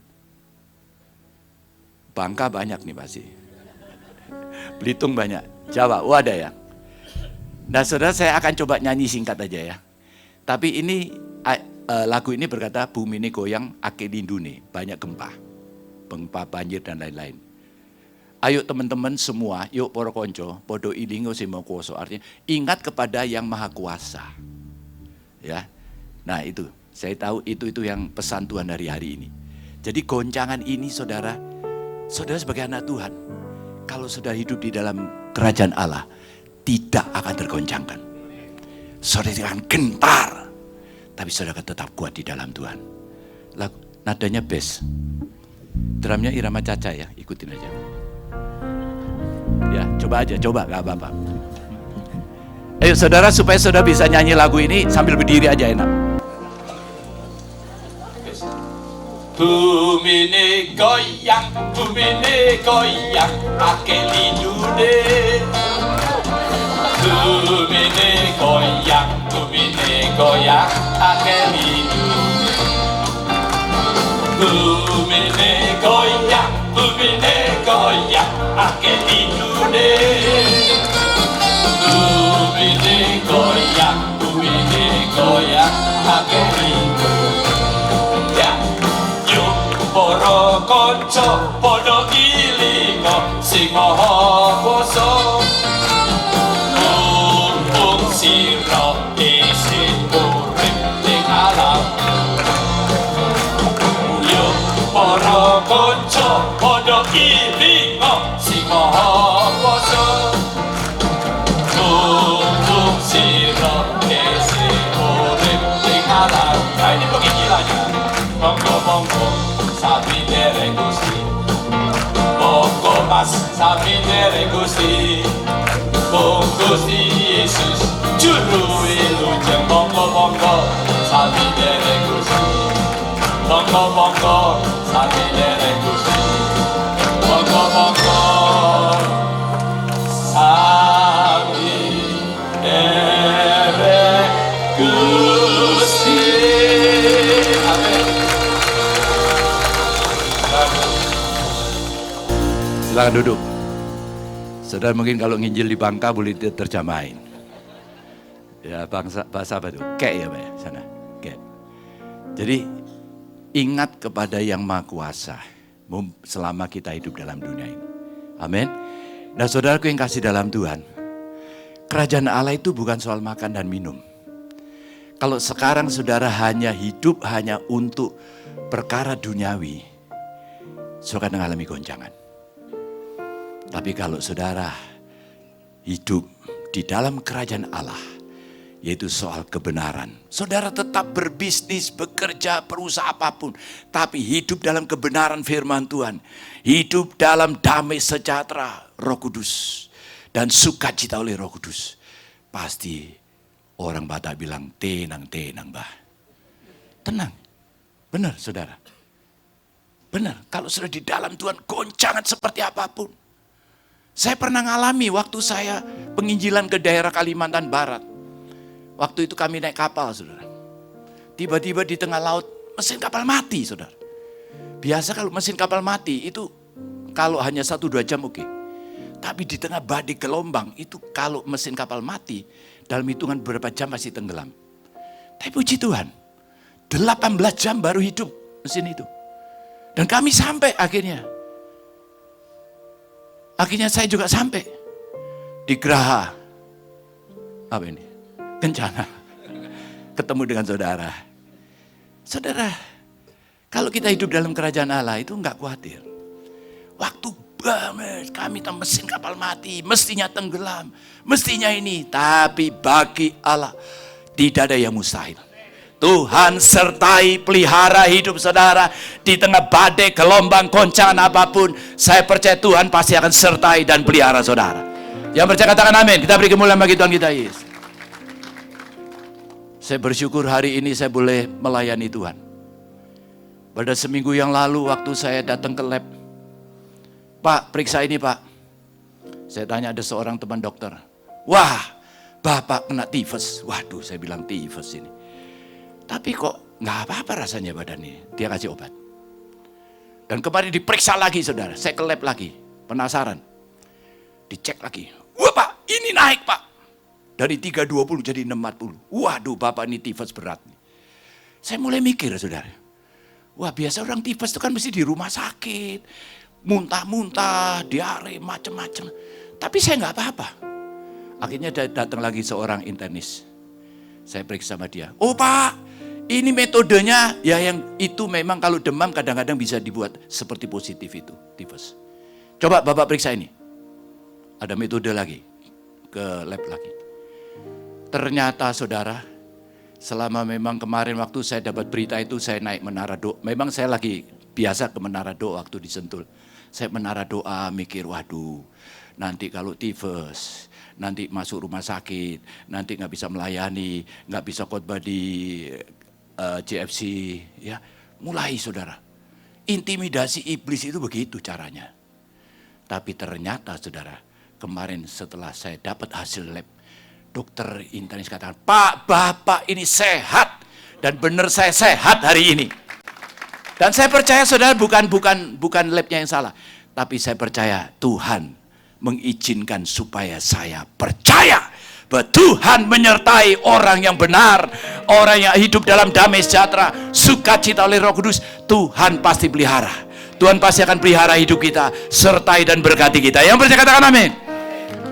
Bangka banyak nih pasti. Belitung banyak. Jawa, ada ya. Nah saudara, saya akan coba nyanyi singkat aja ya. Tapi ini lagu ini berkata, bumi ini goyang, ake lindune, banyak gempa, banjir dan lain-lain. Ayo teman-teman semua, yuk poro konco, podo ilingo simo kuoso. Artinya ingat kepada yang maha kuasa. Ya, nah itu. Saya tahu itu yang pesan Tuhan dari hari ini. Jadi goncangan ini saudara sebagai anak Tuhan, kalau sudah hidup di dalam kerajaan Allah, tidak akan tergoncangkan. Saudara akan gentar, tapi saudara tetap kuat di dalam Tuhan. Nadanya bass, drumnya Irama Caca ya, ikutin aja. Ya, coba gak apa-apa. Ayo saudara, supaya saudara bisa nyanyi lagu ini sambil berdiri aja enak. Bumi ini goyang, ake lindune. Bumi ini goyang, ake lindune. Bumi ini goyang, ake lindune. Bumi ini goyang, ake lindune. Poro konco, podo ilingo, sing maha kuasa. Mumpung sira isin urip ning alam. Yo poro konco, podo ilingo, sing maha kuasa. Mumpung sira isin urip ning alam. Nah ini penginjilannya. Monggo. Sapinere Gusti, monggo mas sapinere Gusti, Gusti Yesus juru wilujeng. Monggo sapinere Gusti, monggo sapinere Gusti, monggo sapinere Gusti. Silakan duduk. Saudara mungkin kalau nginjil di Bangka boleh terjemahin. Ya bahasa apa itu? Kek ya Pak ya, sana. Kek. Jadi ingat kepada yang maha kuasa selama kita hidup dalam dunia ini. Amin. Nah saudaraku yang kasih dalam Tuhan, kerajaan Allah itu bukan soal makan dan minum. Kalau sekarang saudara hanya hidup hanya untuk perkara duniawi, saudara akan mengalami goncangan. Tapi kalau saudara hidup di dalam kerajaan Allah, yaitu soal kebenaran. Saudara tetap berbisnis, bekerja, berusaha apapun. Tapi hidup dalam kebenaran firman Tuhan. Hidup dalam damai sejahtera Roh Kudus. Dan sukacita oleh Roh Kudus. Pasti orang Batak bilang, tenang bah. Tenang. Benar saudara. Benar, kalau sudah di dalam Tuhan, goncangan seperti apapun. Saya pernah ngalami waktu saya penginjilan ke daerah Kalimantan Barat. Waktu itu kami naik kapal, saudara. Tiba-tiba di tengah laut, mesin kapal mati, saudara. Biasa kalau mesin kapal mati, itu kalau hanya 1-2 jam oke. Tapi di tengah badai gelombang, itu kalau mesin kapal mati, dalam hitungan beberapa jam masih tenggelam. Tapi puji Tuhan, 18 jam baru hidup mesin itu. Dan kami sampai akhirnya. Akhirnya saya juga sampai di Geraha. Apa ini? Kencana. Ketemu dengan saudara. Saudara, kalau kita hidup dalam kerajaan Allah itu enggak khawatir. Waktu kami mesin kapal mati, mestinya tenggelam, mestinya ini. Tapi bagi Allah tidak ada yang mustahil. Tuhan sertai pelihara hidup saudara di tengah badai, gelombang, goncangan apapun. Saya percaya Tuhan pasti akan sertai dan pelihara saudara. Yang percaya katakan amin. Kita beri kemuliaan bagi Tuhan kita Yesus. Saya bersyukur hari ini saya boleh melayani Tuhan. Pada seminggu yang lalu waktu saya datang ke lab, Pak, periksa ini Pak. Saya tanya ada seorang teman dokter. Wah, Bapak kena tifus. Waduh, saya bilang tifus ini. Tapi kok nggak apa-apa rasanya badannya. Dia kasih obat. Dan kemarin diperiksa lagi saudara. Saya ke lab lagi. Penasaran. Dicek lagi. Wah Pak, ini naik Pak. Dari 320 jadi 640. Waduh Bapak ini tifus berat. Saya mulai mikir saudara. Wah biasa orang tifus itu kan mesti di rumah sakit. Muntah-muntah, diare, macam-macam. Tapi saya nggak apa-apa. Akhirnya datang lagi seorang internis. Saya periksa sama dia. Oh Pak, ini metodenya ya yang itu memang kalau demam kadang-kadang bisa dibuat seperti positif itu, tifus. Coba Bapak periksa ini. Ada metode lagi, ke lab lagi. Ternyata saudara, selama memang kemarin waktu saya dapat berita itu saya naik menara doa. Memang saya lagi biasa ke menara doa waktu di Sentul. Saya menara doa mikir, waduh nanti kalau tifus, nanti masuk rumah sakit, nanti nggak bisa melayani, nggak bisa khotbah di JFC, ya mulai saudara. Intimidasi iblis itu begitu caranya. Tapi ternyata saudara, kemarin setelah saya dapat hasil lab, dokter internis katakan, Pak, Bapak ini sehat dan benar saya sehat hari ini. Dan saya percaya saudara bukan labnya yang salah, tapi saya percaya Tuhan mengizinkan supaya saya percaya bahwa Tuhan menyertai orang yang benar, orang yang hidup dalam damai sejahtera, sukacita oleh Roh Kudus. Tuhan pasti pelihara. Tuhan pasti akan pelihara hidup kita, sertai dan berkati kita. Yang percaya katakan amin.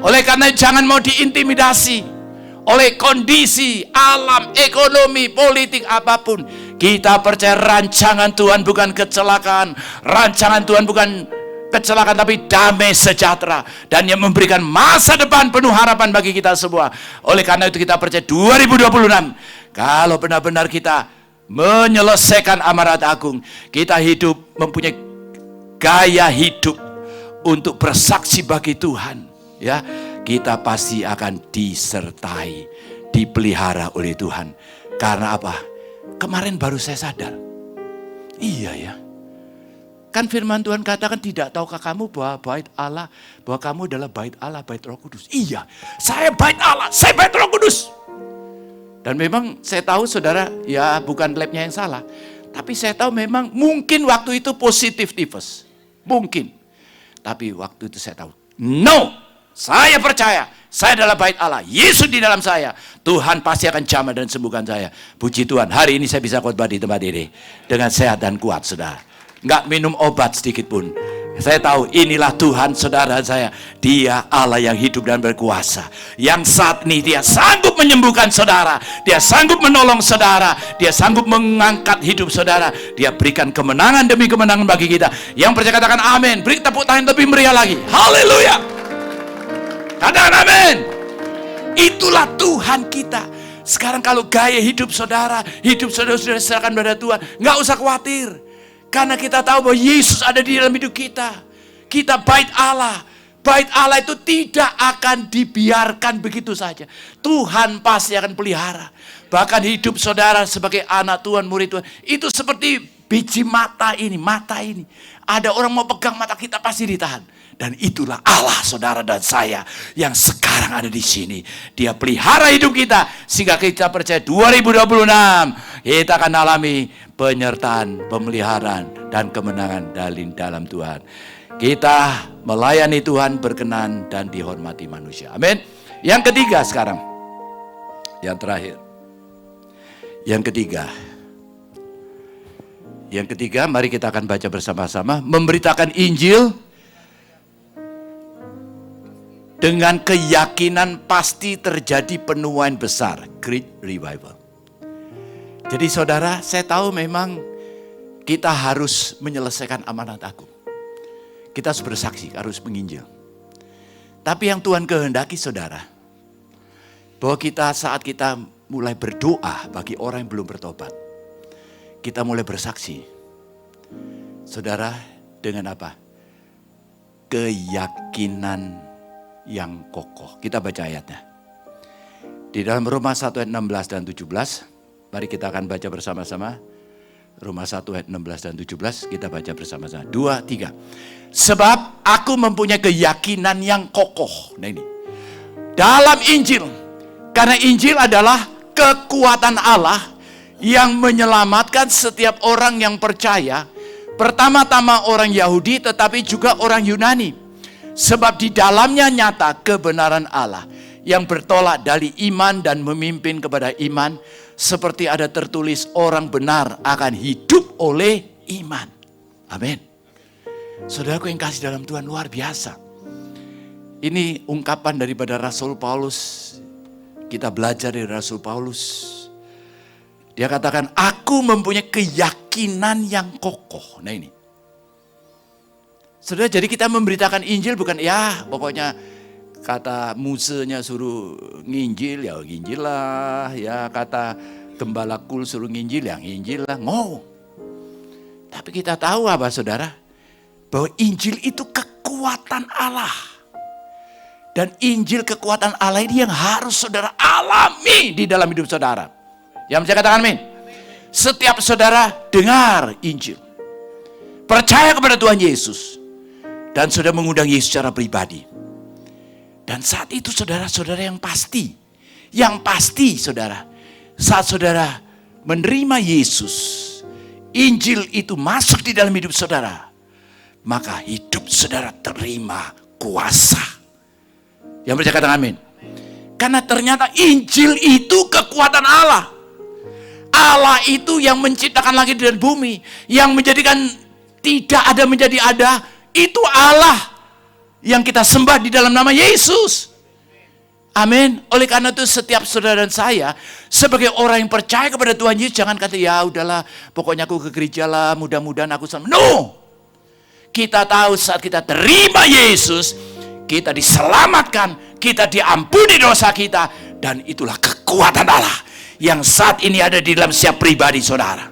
Oleh karena jangan mau diintimidasi oleh kondisi, alam, ekonomi, politik apapun. Kita percaya rancangan Tuhan bukan kecelakaan, rancangan Tuhan bukan kecelakaan tapi damai sejahtera dan yang memberikan masa depan penuh harapan bagi kita semua. Oleh karena itu kita percaya 2026 kalau benar-benar kita menyelesaikan amanat agung, kita hidup mempunyai gaya hidup untuk bersaksi bagi Tuhan, ya, kita pasti akan disertai, dipelihara oleh Tuhan. Karena apa? Kemarin baru saya sadar. Iya ya. Kan firman Tuhan katakan, tidak tahukah kamu bahwa bait Allah, bahwa kamu adalah bait Allah, bait Roh Kudus. Iya, saya bait Allah, saya bait Roh Kudus. Dan memang saya tahu saudara, ya bukan labnya yang salah. Tapi saya tahu memang mungkin waktu itu positif tifus. Mungkin. Tapi waktu itu saya tahu, no, saya percaya, saya adalah bait Allah, Yesus di dalam saya. Tuhan pasti akan jamah dan sembuhkan saya. Puji Tuhan, hari ini saya bisa khotbah di tempat ini dengan sehat dan kuat, saudara. Enggak minum obat sedikit pun. Saya tahu inilah Tuhan saudara saya. Dia Allah yang hidup dan berkuasa. Yang saat ini dia sanggup menyembuhkan saudara. Dia sanggup menolong saudara. Dia sanggup mengangkat hidup saudara. Dia berikan kemenangan demi kemenangan bagi kita. Yang percaya katakan amin. Beri tepuk tangan lebih meriah lagi. Haleluya. Katakan amin. Itulah Tuhan kita. Sekarang kalau gaya hidup saudara sudah serahkan pada Tuhan, nggak usah khawatir. Karena kita tahu bahwa Yesus ada di dalam hidup kita. Kita bait Allah. Bait Allah itu tidak akan dibiarkan begitu saja. Tuhan pasti akan pelihara. Bahkan hidup saudara sebagai anak Tuhan, murid Tuhan, itu seperti Biji mata ini. Ada orang mau pegang mata kita pasti ditahan. Dan itulah Allah saudara dan saya yang sekarang ada di sini. Dia pelihara hidup kita sehingga kita percaya 2026 kita akan alami penyertaan, pemeliharaan dan kemenangan dalam Tuhan. Kita melayani Tuhan, berkenan dan dihormati manusia. Amin. Yang ketiga sekarang. Yang terakhir. Yang ketiga, mari kita akan baca bersama-sama. Memberitakan Injil dengan keyakinan pasti terjadi penuaian besar. Great revival. Jadi saudara, saya tahu memang kita harus menyelesaikan amanat agung. Kita harus bersaksi, harus menginjil. Tapi yang Tuhan kehendaki saudara, bahwa saat kita mulai berdoa bagi orang yang belum bertobat, kita mulai bersaksi. Saudara, dengan apa? Keyakinan yang kokoh. Kita baca ayatnya. Di dalam Roma 1 ayat 16 dan 17, mari kita akan baca bersama-sama. Roma 1 ayat 16 dan 17, kita baca bersama-sama. 2, 3. Sebab aku mempunyai keyakinan yang kokoh. Nah ini. Dalam Injil. Karena Injil adalah kekuatan Allah yang menyelamatkan setiap orang yang percaya. Pertama-tama orang Yahudi tetapi juga orang Yunani. Sebab di dalamnya nyata kebenaran Allah yang bertolak dari iman dan memimpin kepada iman. Seperti ada tertulis orang benar akan hidup oleh iman. Amin. Saudaraku yang kasih dalam Tuhan, luar biasa. Ini ungkapan daripada Rasul Paulus. Kita belajar dari Rasul Paulus. Dia katakan, aku mempunyai keyakinan yang kokoh. Nah ini. Saudara, jadi kita memberitakan Injil bukan ya pokoknya kata musenya suruh nginjil, ya nginjil lah. Ya kata gembala kul suruh nginjil, ya nginjil lah. No. Tapi kita tahu apa saudara? Bahwa Injil itu kekuatan Allah. Dan Injil kekuatan Allah ini yang harus saudara alami di dalam hidup saudara. Yang saya katakan amin. Setiap saudara dengar Injil. Percaya kepada Tuhan Yesus. Dan saudara mengundang Yesus secara pribadi. Dan saat itu saudara-saudara yang pasti saudara. Saat saudara menerima Yesus. Injil itu masuk di dalam hidup saudara. Maka hidup saudara terima kuasa. Yang percaya katakan amin. Karena ternyata Injil itu kekuatan Allah. Allah itu yang menciptakan langit dan bumi. Yang menjadikan tidak ada menjadi ada. Itu Allah yang kita sembah di dalam nama Yesus. Amin. Oleh karena itu setiap saudara dan saya sebagai orang yang percaya kepada Tuhan Yesus, jangan kata ya udahlah pokoknya aku ke gereja lah, mudah-mudahan aku selamat. No. Kita tahu saat kita terima Yesus, kita diselamatkan, kita diampuni dosa kita, dan itulah kekuatan Allah yang saat ini ada di dalam setiap pribadi saudara.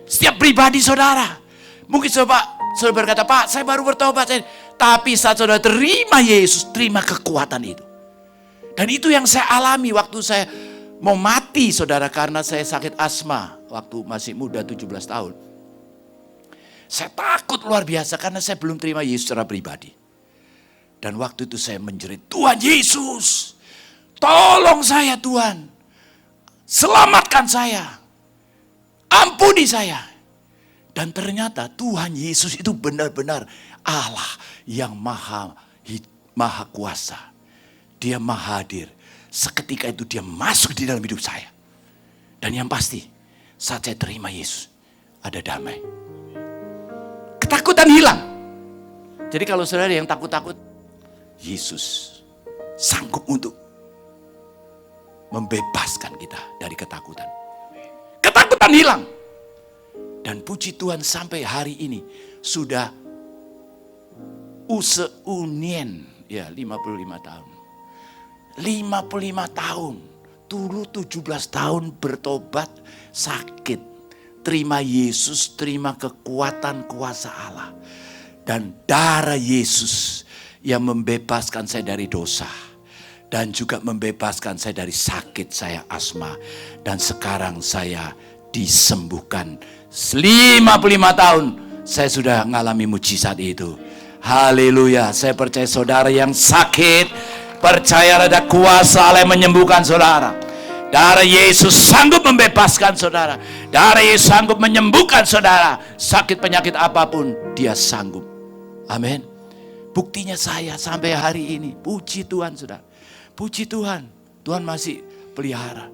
Setiap pribadi saudara. Mungkin saudara berkata, Pak saya baru bertobat. Tapi saat saudara terima Yesus, terima kekuatan itu. Dan itu yang saya alami waktu saya mau mati saudara, karena saya sakit asma waktu masih muda 17 tahun. Saya takut luar biasa karena saya belum terima Yesus secara pribadi. Dan waktu itu saya menjerit, Tuhan Yesus, tolong saya Tuhan. Selamatkan saya. Ampuni saya. Dan ternyata Tuhan Yesus itu benar-benar Allah yang maha kuasa. Dia maha hadir. Seketika itu dia masuk di dalam hidup saya. Dan yang pasti, saat saya terima Yesus, ada damai. Ketakutan hilang. Jadi kalau saudara yang takut-takut, Yesus sanggup untuk membebaskan kita dari ketakutan. Ketakutan hilang. Dan puji Tuhan sampai hari ini sudah useunien, ya 55 tahun. 55 tahun. Dulu 17 tahun bertobat, sakit. Terima Yesus, terima kekuatan kuasa Allah. Dan darah Yesus yang membebaskan saya dari dosa. Dan juga membebaskan saya dari sakit saya asma. Dan sekarang saya disembuhkan. 55 tahun saya sudah mengalami mujizat itu. Haleluya. Saya percaya saudara yang sakit, percaya ada kuasa Allah yang menyembuhkan saudara. Darah Yesus sanggup membebaskan saudara. Darah Yesus sanggup menyembuhkan saudara. Sakit penyakit apapun dia sanggup. Amin. Buktinya saya sampai hari ini. Puji Tuhan saudara. Puji Tuhan. Tuhan masih pelihara.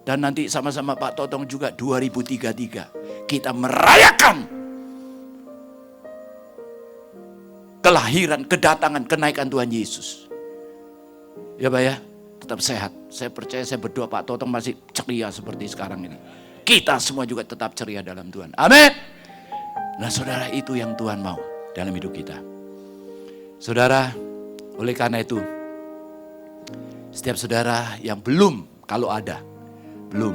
Dan nanti sama-sama Pak Totong juga 2033 kita merayakan kelahiran, kedatangan, kenaikan Tuhan Yesus. Ya Pak ya. Tetap sehat. Saya percaya, saya berdoa Pak Totong masih ceria seperti sekarang ini. Kita semua juga tetap ceria dalam Tuhan. Amin. Nah saudara, itu yang Tuhan mau dalam hidup kita. Saudara, oleh karena itu, setiap saudara yang belum, kalau ada, belum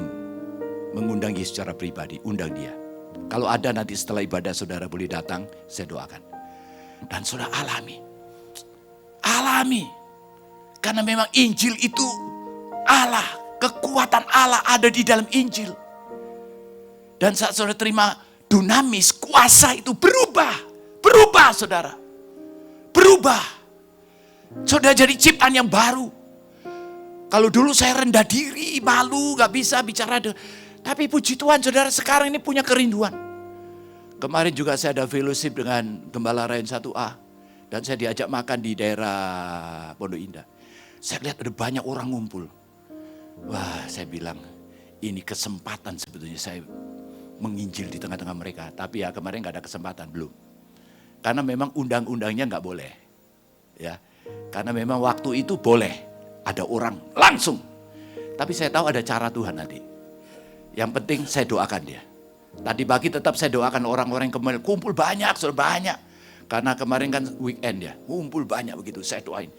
mengundang Yesus secara pribadi, undang dia. Kalau ada nanti setelah ibadah saudara boleh datang, saya doakan. Dan saudara alami. Karena memang Injil itu Allah, kekuatan Allah ada di dalam Injil. Dan saat saudara terima dunamis, kuasa itu berubah saudara. Berubah. Saudara jadi ciptaan yang baru. Kalau dulu saya rendah diri, malu, gak bisa bicara. Tapi puji Tuhan saudara sekarang ini punya kerinduan. Kemarin juga saya ada fellowship dengan Gembala Rayon 1A. Dan saya diajak makan di daerah Pondok Indah. Saya lihat ada banyak orang ngumpul. Wah, saya bilang ini kesempatan sebetulnya saya menginjil di tengah-tengah mereka. Tapi ya kemarin gak ada kesempatan, belum. Karena memang undang-undangnya gak boleh. Ya, karena memang waktu itu boleh. Ada orang langsung. Tapi saya tahu ada cara Tuhan nanti. Yang penting saya doakan dia. Tadi pagi tetap saya doakan orang-orang yang kemarin kumpul banyak, banyak. Karena kemarin kan weekend ya, kumpul banyak begitu. Saya doain.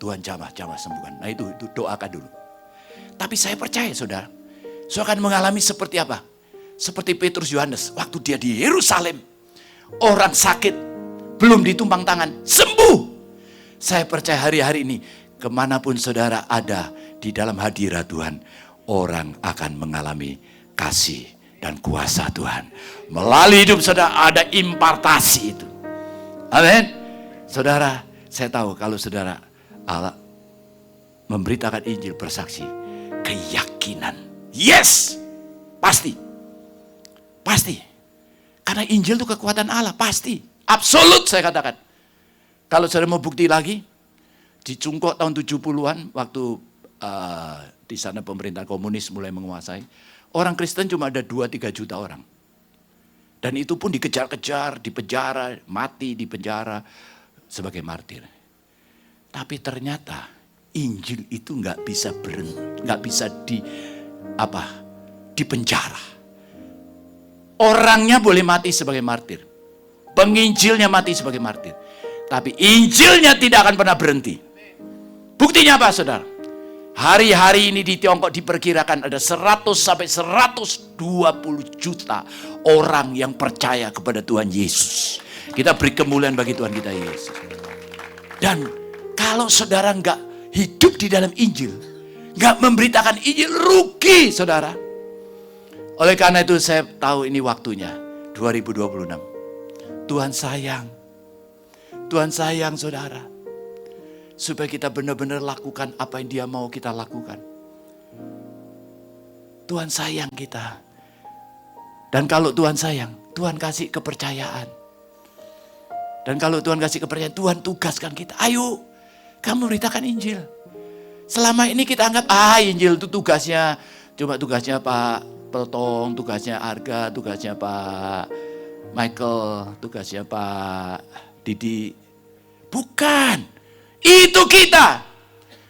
Tuhan jamah sembuhkan. Nah itu doakan dulu. Tapi saya percaya saudara akan mengalami seperti apa? Seperti Petrus Yohanes waktu dia di Yerusalem. Orang sakit belum ditumpang tangan, sembuh. Saya percaya hari-hari ini kemanapun saudara ada di dalam hadirat Tuhan, orang akan mengalami kasih dan kuasa Tuhan. Melalui hidup saudara ada impartasi itu. Amin. Saudara, saya tahu kalau saudara Allah memberitakan Injil, bersaksi, keyakinan. Yes, pasti. Karena Injil itu kekuatan Allah, pasti. Absolut saya katakan. Kalau saudara mau bukti lagi, di Cungkok tahun 70-an, waktu di sana pemerintahan komunis mulai menguasai, orang Kristen cuma ada 2-3 juta orang. Dan itu pun dikejar-kejar, dipenjara, mati di penjara sebagai martir. Tapi ternyata Injil itu nggak bisa dipenjara. Orangnya boleh mati sebagai martir, penginjilnya mati sebagai martir, tapi Injilnya tidak akan pernah berhenti. Buktinya apa, saudara? Hari-hari ini di Tiongkok diperkirakan ada 100 sampai 120 juta orang yang percaya kepada Tuhan Yesus. Kita beri kemuliaan bagi Tuhan kita Yesus. Dan kalau saudara nggak hidup di dalam Injil, nggak memberitakan Injil, rugi saudara. Oleh karena itu saya tahu ini waktunya 2026. Tuhan sayang saudara, supaya kita benar-benar lakukan apa yang Dia mau kita lakukan. Tuhan sayang kita. Dan kalau Tuhan sayang, Tuhan kasih kepercayaan. Dan kalau Tuhan kasih kepercayaan, Tuhan tugaskan kita. Ayo, kamu beritakan Injil. Selama ini kita anggap, Injil itu tugasnya Pak Peltong, tugasnya Arga, tugasnya Pak Michael, tugasnya Pak Didi. Bukan, itu kita.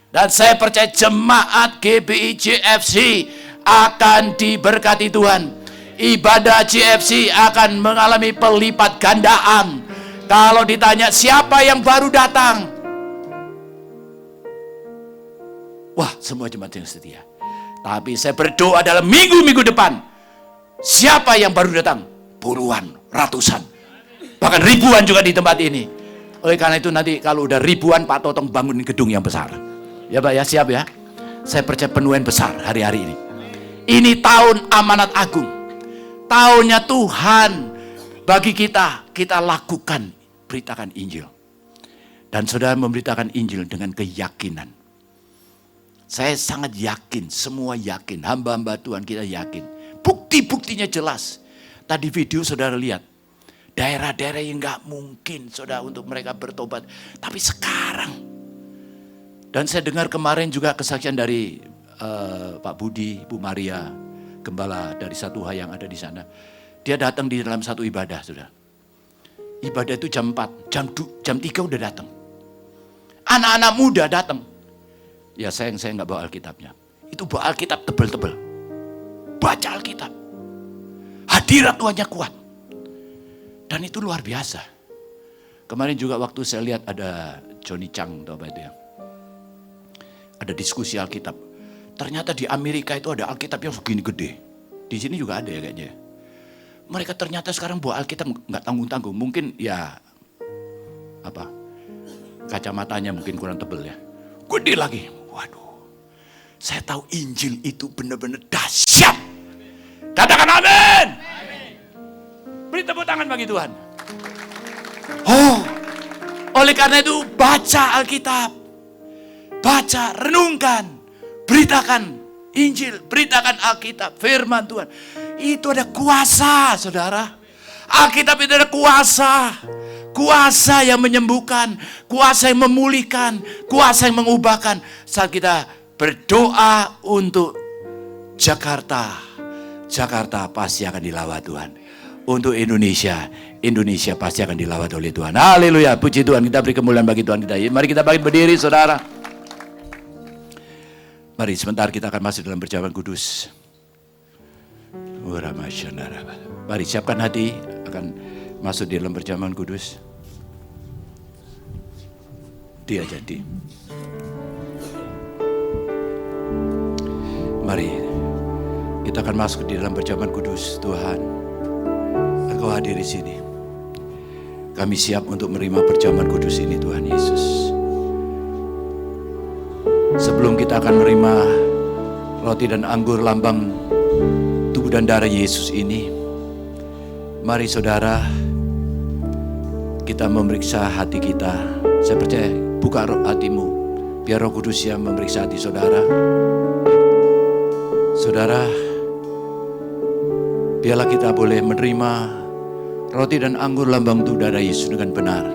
Dan saya percaya jemaat GBI JFC akan diberkati Tuhan. Ibadah JFC akan mengalami pelipat gandaan. Kalau ditanya siapa yang baru datang, wah, semua jemaat yang setia. Tapi saya berdoa dalam minggu-minggu depan, siapa yang baru datang? Puluhan, ratusan, bahkan ribuan juga di tempat ini. Oleh karena itu nanti kalau udah ribuan, Pak Totong bangun gedung yang besar. Ya Pak ya, siap ya. Saya percaya penuhan besar hari-hari ini. Ini tahun amanat agung. taunya Tuhan bagi kita lakukan, beritakan Injil. Dan saudara memberitakan Injil dengan keyakinan. Saya sangat yakin, semua yakin, hamba-hamba Tuhan kita yakin. Bukti-buktinya jelas. Tadi video saudara lihat, daerah-daerah yang gak mungkin saudara untuk mereka bertobat. Tapi sekarang, dan saya dengar kemarin juga kesaksian dari Pak Budi, Bu Maria, gembala dari Satu H yang ada di sana. Dia datang di dalam satu ibadah, saudara. Ibadah itu jam 4, jam 3 udah datang. Anak-anak muda datang. Ya saya nggak bawa Alkitabnya. Itu bawa Alkitab tebel-tebel. Baca Alkitab. Hadirat Tuhannya kuat. Dan itu luar biasa. Kemarin juga waktu saya lihat ada Johnny Chang, atau apa itu ya. Ada diskusi Alkitab. Ternyata di Amerika itu ada Alkitab yang segini gede. Di sini juga ada ya kayaknya. Mereka ternyata sekarang bawa Alkitab nggak tanggung-tanggung. Mungkin ya kacamatanya mungkin kurang tebel ya. Gede lagi. Waduh. Saya tahu Injil itu benar-benar dahsyat. Katakan amin. Beri tepuk tangan bagi Tuhan. Oh, oleh karena itu baca Alkitab. Baca, renungkan, beritakan Injil, beritakan Alkitab, firman Tuhan. Itu ada kuasa, saudara. Alkitab itu ada kuasa. Kuasa yang menyembuhkan, kuasa yang memulihkan, kuasa yang mengubahkan. Saat kita berdoa untuk Jakarta, Jakarta pasti akan dilawat Tuhan. Untuk Indonesia, Indonesia pasti akan dilawat oleh Tuhan. Haleluya, puji Tuhan, kita beri kemuliaan bagi Tuhan kita. Mari kita bangkit berdiri, saudara. Mari sebentar kita akan masuk dalam perjamuan kudus. Mari siapkan hati, akan masuk di dalam perjamuan kudus. Dia jadi. Mari kita akan masuk di dalam perjamuan kudus. Tuhan, Engkau hadir di sini. Kami siap untuk menerima perjamuan kudus ini, Tuhan Yesus. Sebelum kita akan menerima roti dan anggur lambang tubuh dan darah Yesus ini, mari saudara, kita memeriksa hati kita. Saya percaya, buka hatimu, biar Roh Kudus yang memeriksa hati saudara. Saudara, biarlah kita boleh menerima roti dan anggur lambang tubuh darah Yesus dengan benar.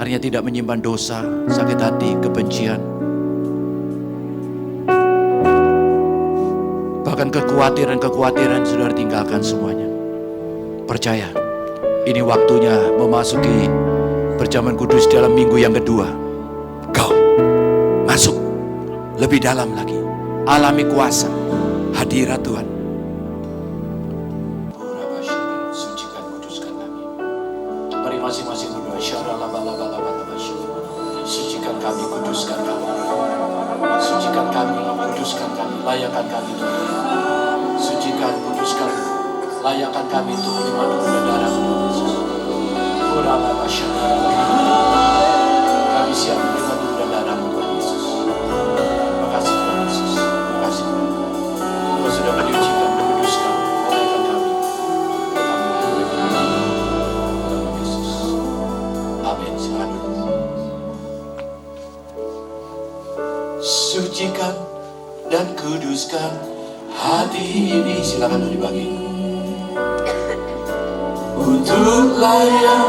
Artinya tidak menyimpan dosa, sakit hati, kebencian, bahkan kekhawatiran saudara tinggalkan semuanya. Percaya, ini waktunya memasuki perjamuan kudus dalam minggu yang kedua. Kau masuk lebih dalam lagi, alami kuasa hadirat Tuhan. Sucikan, kuduskan kami. Mari masing-masing berdoa. Sucikan kami, kuduskan kami. Sucikan kami, kuduskan kami, layakkan kami Tuhan. Sucikan, kuduskan, layakkan kami untuk menerima tubuh dan darah Yesus. Kami siap menerima tubuh dan darah Tuhan Yesus. Terima kasih Tuhan Yesus. Terima kasih Tuhan. Kau sudah menyucikan, menguduskan, layakkan kami. Kami Tuhan Yesus. Amin. Silakan. Sucikan dan kuduskan hati ini. Silakan dibagi. Untuk layak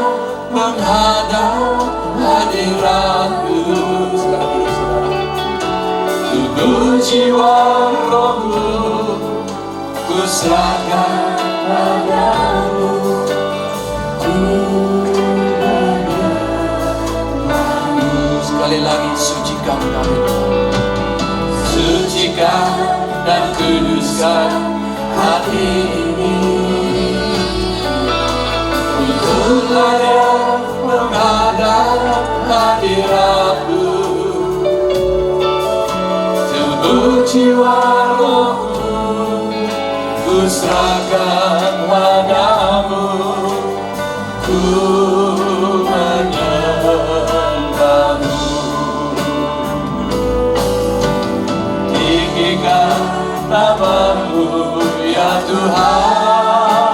menghadap hadirat-Mu. Silakan duduk saudara. Tubuh jiwa rohku ku serahkan padamu. Sekali lagi, sucikan kami Tuhan. Sucikan dan kuduskan hati ini. Untuk layak menghadap hadirat-Mu. Tubuh jiwa rohku ku serahkan padamu. Ku menyembah-Mu. Tinggikan nama-Mu ya Tuhan.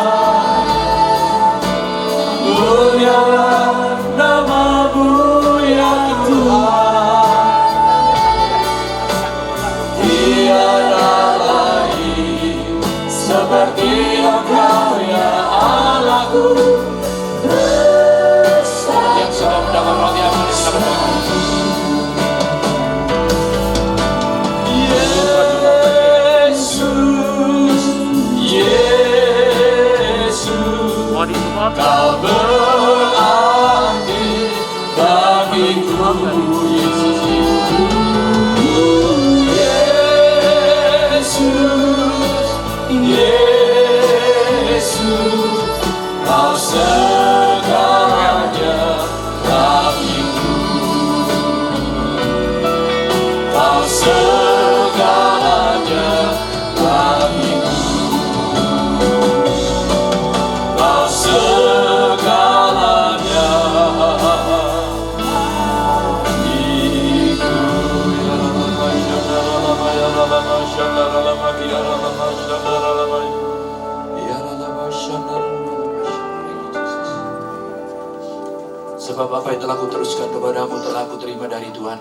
Engkau ya Allahku. Yang sudah mendapat roti yang manis dapat berkata. Yesus, Yesus, Kau berarti bagiku. Yesus, Yesus, Kau segalanya bagiku. Kau segalanya bagiku. Kau segalanya bagiku. Sebab apa yang telah kuteruskan kepadamu telah kuterima dari Tuhan,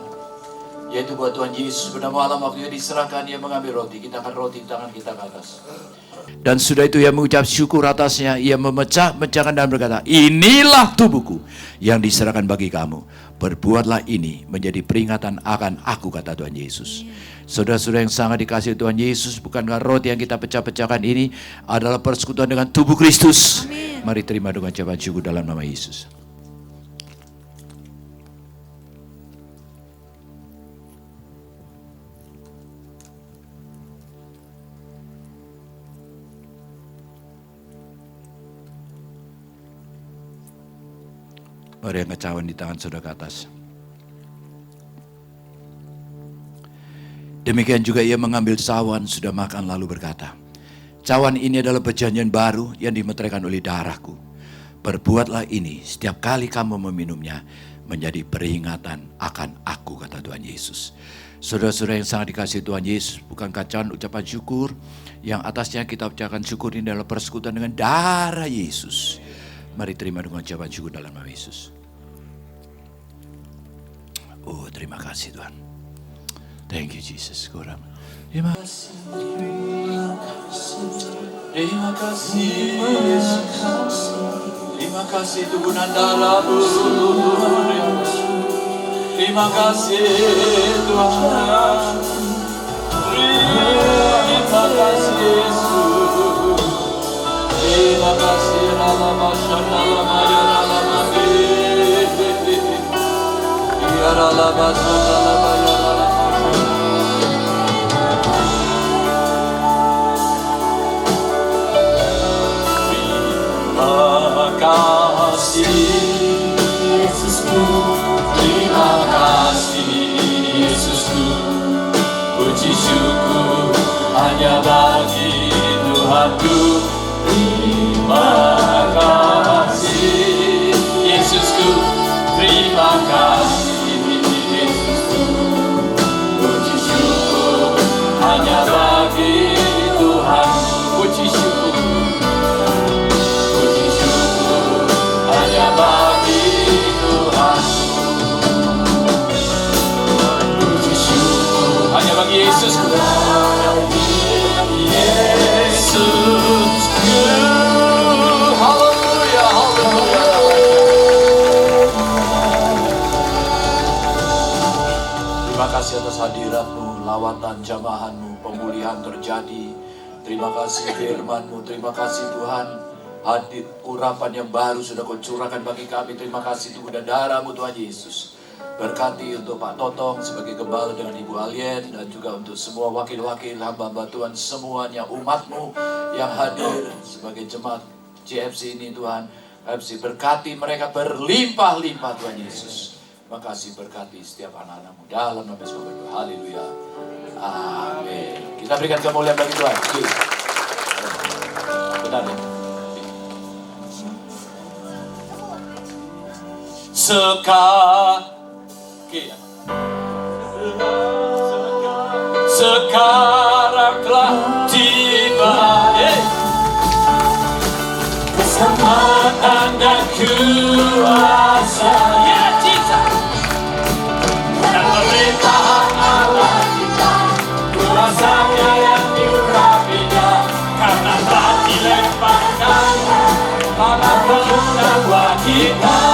yaitu buat Tuhan Yesus pada malam waktu ia diserahkan, ia mengambil roti, kita akan roti di tangan kita ke atas. Dan sudah itu ia mengucap syukur atasnya, ia memecah-mecahkan dan berkata, inilah tubuhku yang diserahkan bagi kamu. Berbuatlah ini menjadi peringatan akan aku, kata Tuhan Yesus. Saudara-saudara yang sangat dikasihi Tuhan Yesus, bukankah roti yang kita pecah-pecahkan ini adalah persekutuan dengan tubuh Kristus? Amin. Mari terima dengan ucapan syukur dalam nama Yesus. Mari angkat cawan di tangan saudara ke atas. Demikian juga ia mengambil cawan, sudah makan lalu berkata, cawan ini adalah perjanjian baru yang dimeteraikan oleh darahku. Berbuatlah ini setiap kali kamu meminumnya menjadi peringatan akan aku, kata Tuhan Yesus. Saudara-saudara yang sangat dikasihi Tuhan Yesus, bukankah cawan ucapan syukur yang atasnya kita ucapkan syukur ini adalah persekutuan dengan darah Yesus. Mari terima dengan ucapan syukur dalam nama Yesus. Oh, terima kasih Tuhan. Thank you Jesus. Terima kasih. Terima kasih Yesus. Terima kasih Tuhan darahmu. Terima kasih Tuhan. Terima kasih Yesus. Terima kasih Rama Shalama Yarama Yarama Shalama Yarama. Terima kasih Yesusku. Terima kasih Yesusku. Puji syukur hanya bagi Tuhanku. Terima kasih Yesusku. Terima kasih Yesusku. Puji syukur hanya bagi Tuhan. Puji syukur. Puji syukur hanya bagi Tuhan. Puji syukur hanya bagi Yesusku. Yesus. Haleluya, haleluya. Terima kasih atas hadiratmu, lawatan jamahanmu, pemulihan terjadi. Terima kasih firman-Mu, terima kasih Tuhan. Hadir urapan yang baru sudah Kau curahkan bagi kami. Terima kasih Tuhan dan darah-Mu Tuhan Yesus. Berkati untuk Pak Totong sebagai gembala dengan Ibu Alien, dan juga untuk semua wakil-wakil hamba-hamba Tuhan, semuanya umat-Mu yang hadir sebagai jemaat GFC ini Tuhan. FC berkati mereka berlimpah-limpah Tuhan Yesus. Makasih berkati setiap anak-anak-Mu dalam nama Yesus. Haleluya. Amin. Kita berikan kemuliaan bagi Tuhan. Benar ya? Sekarang telah tiba keselamatan dan kuasa dan pemerintahan Allah kita, kuasanya yang diurapinya karena telah kita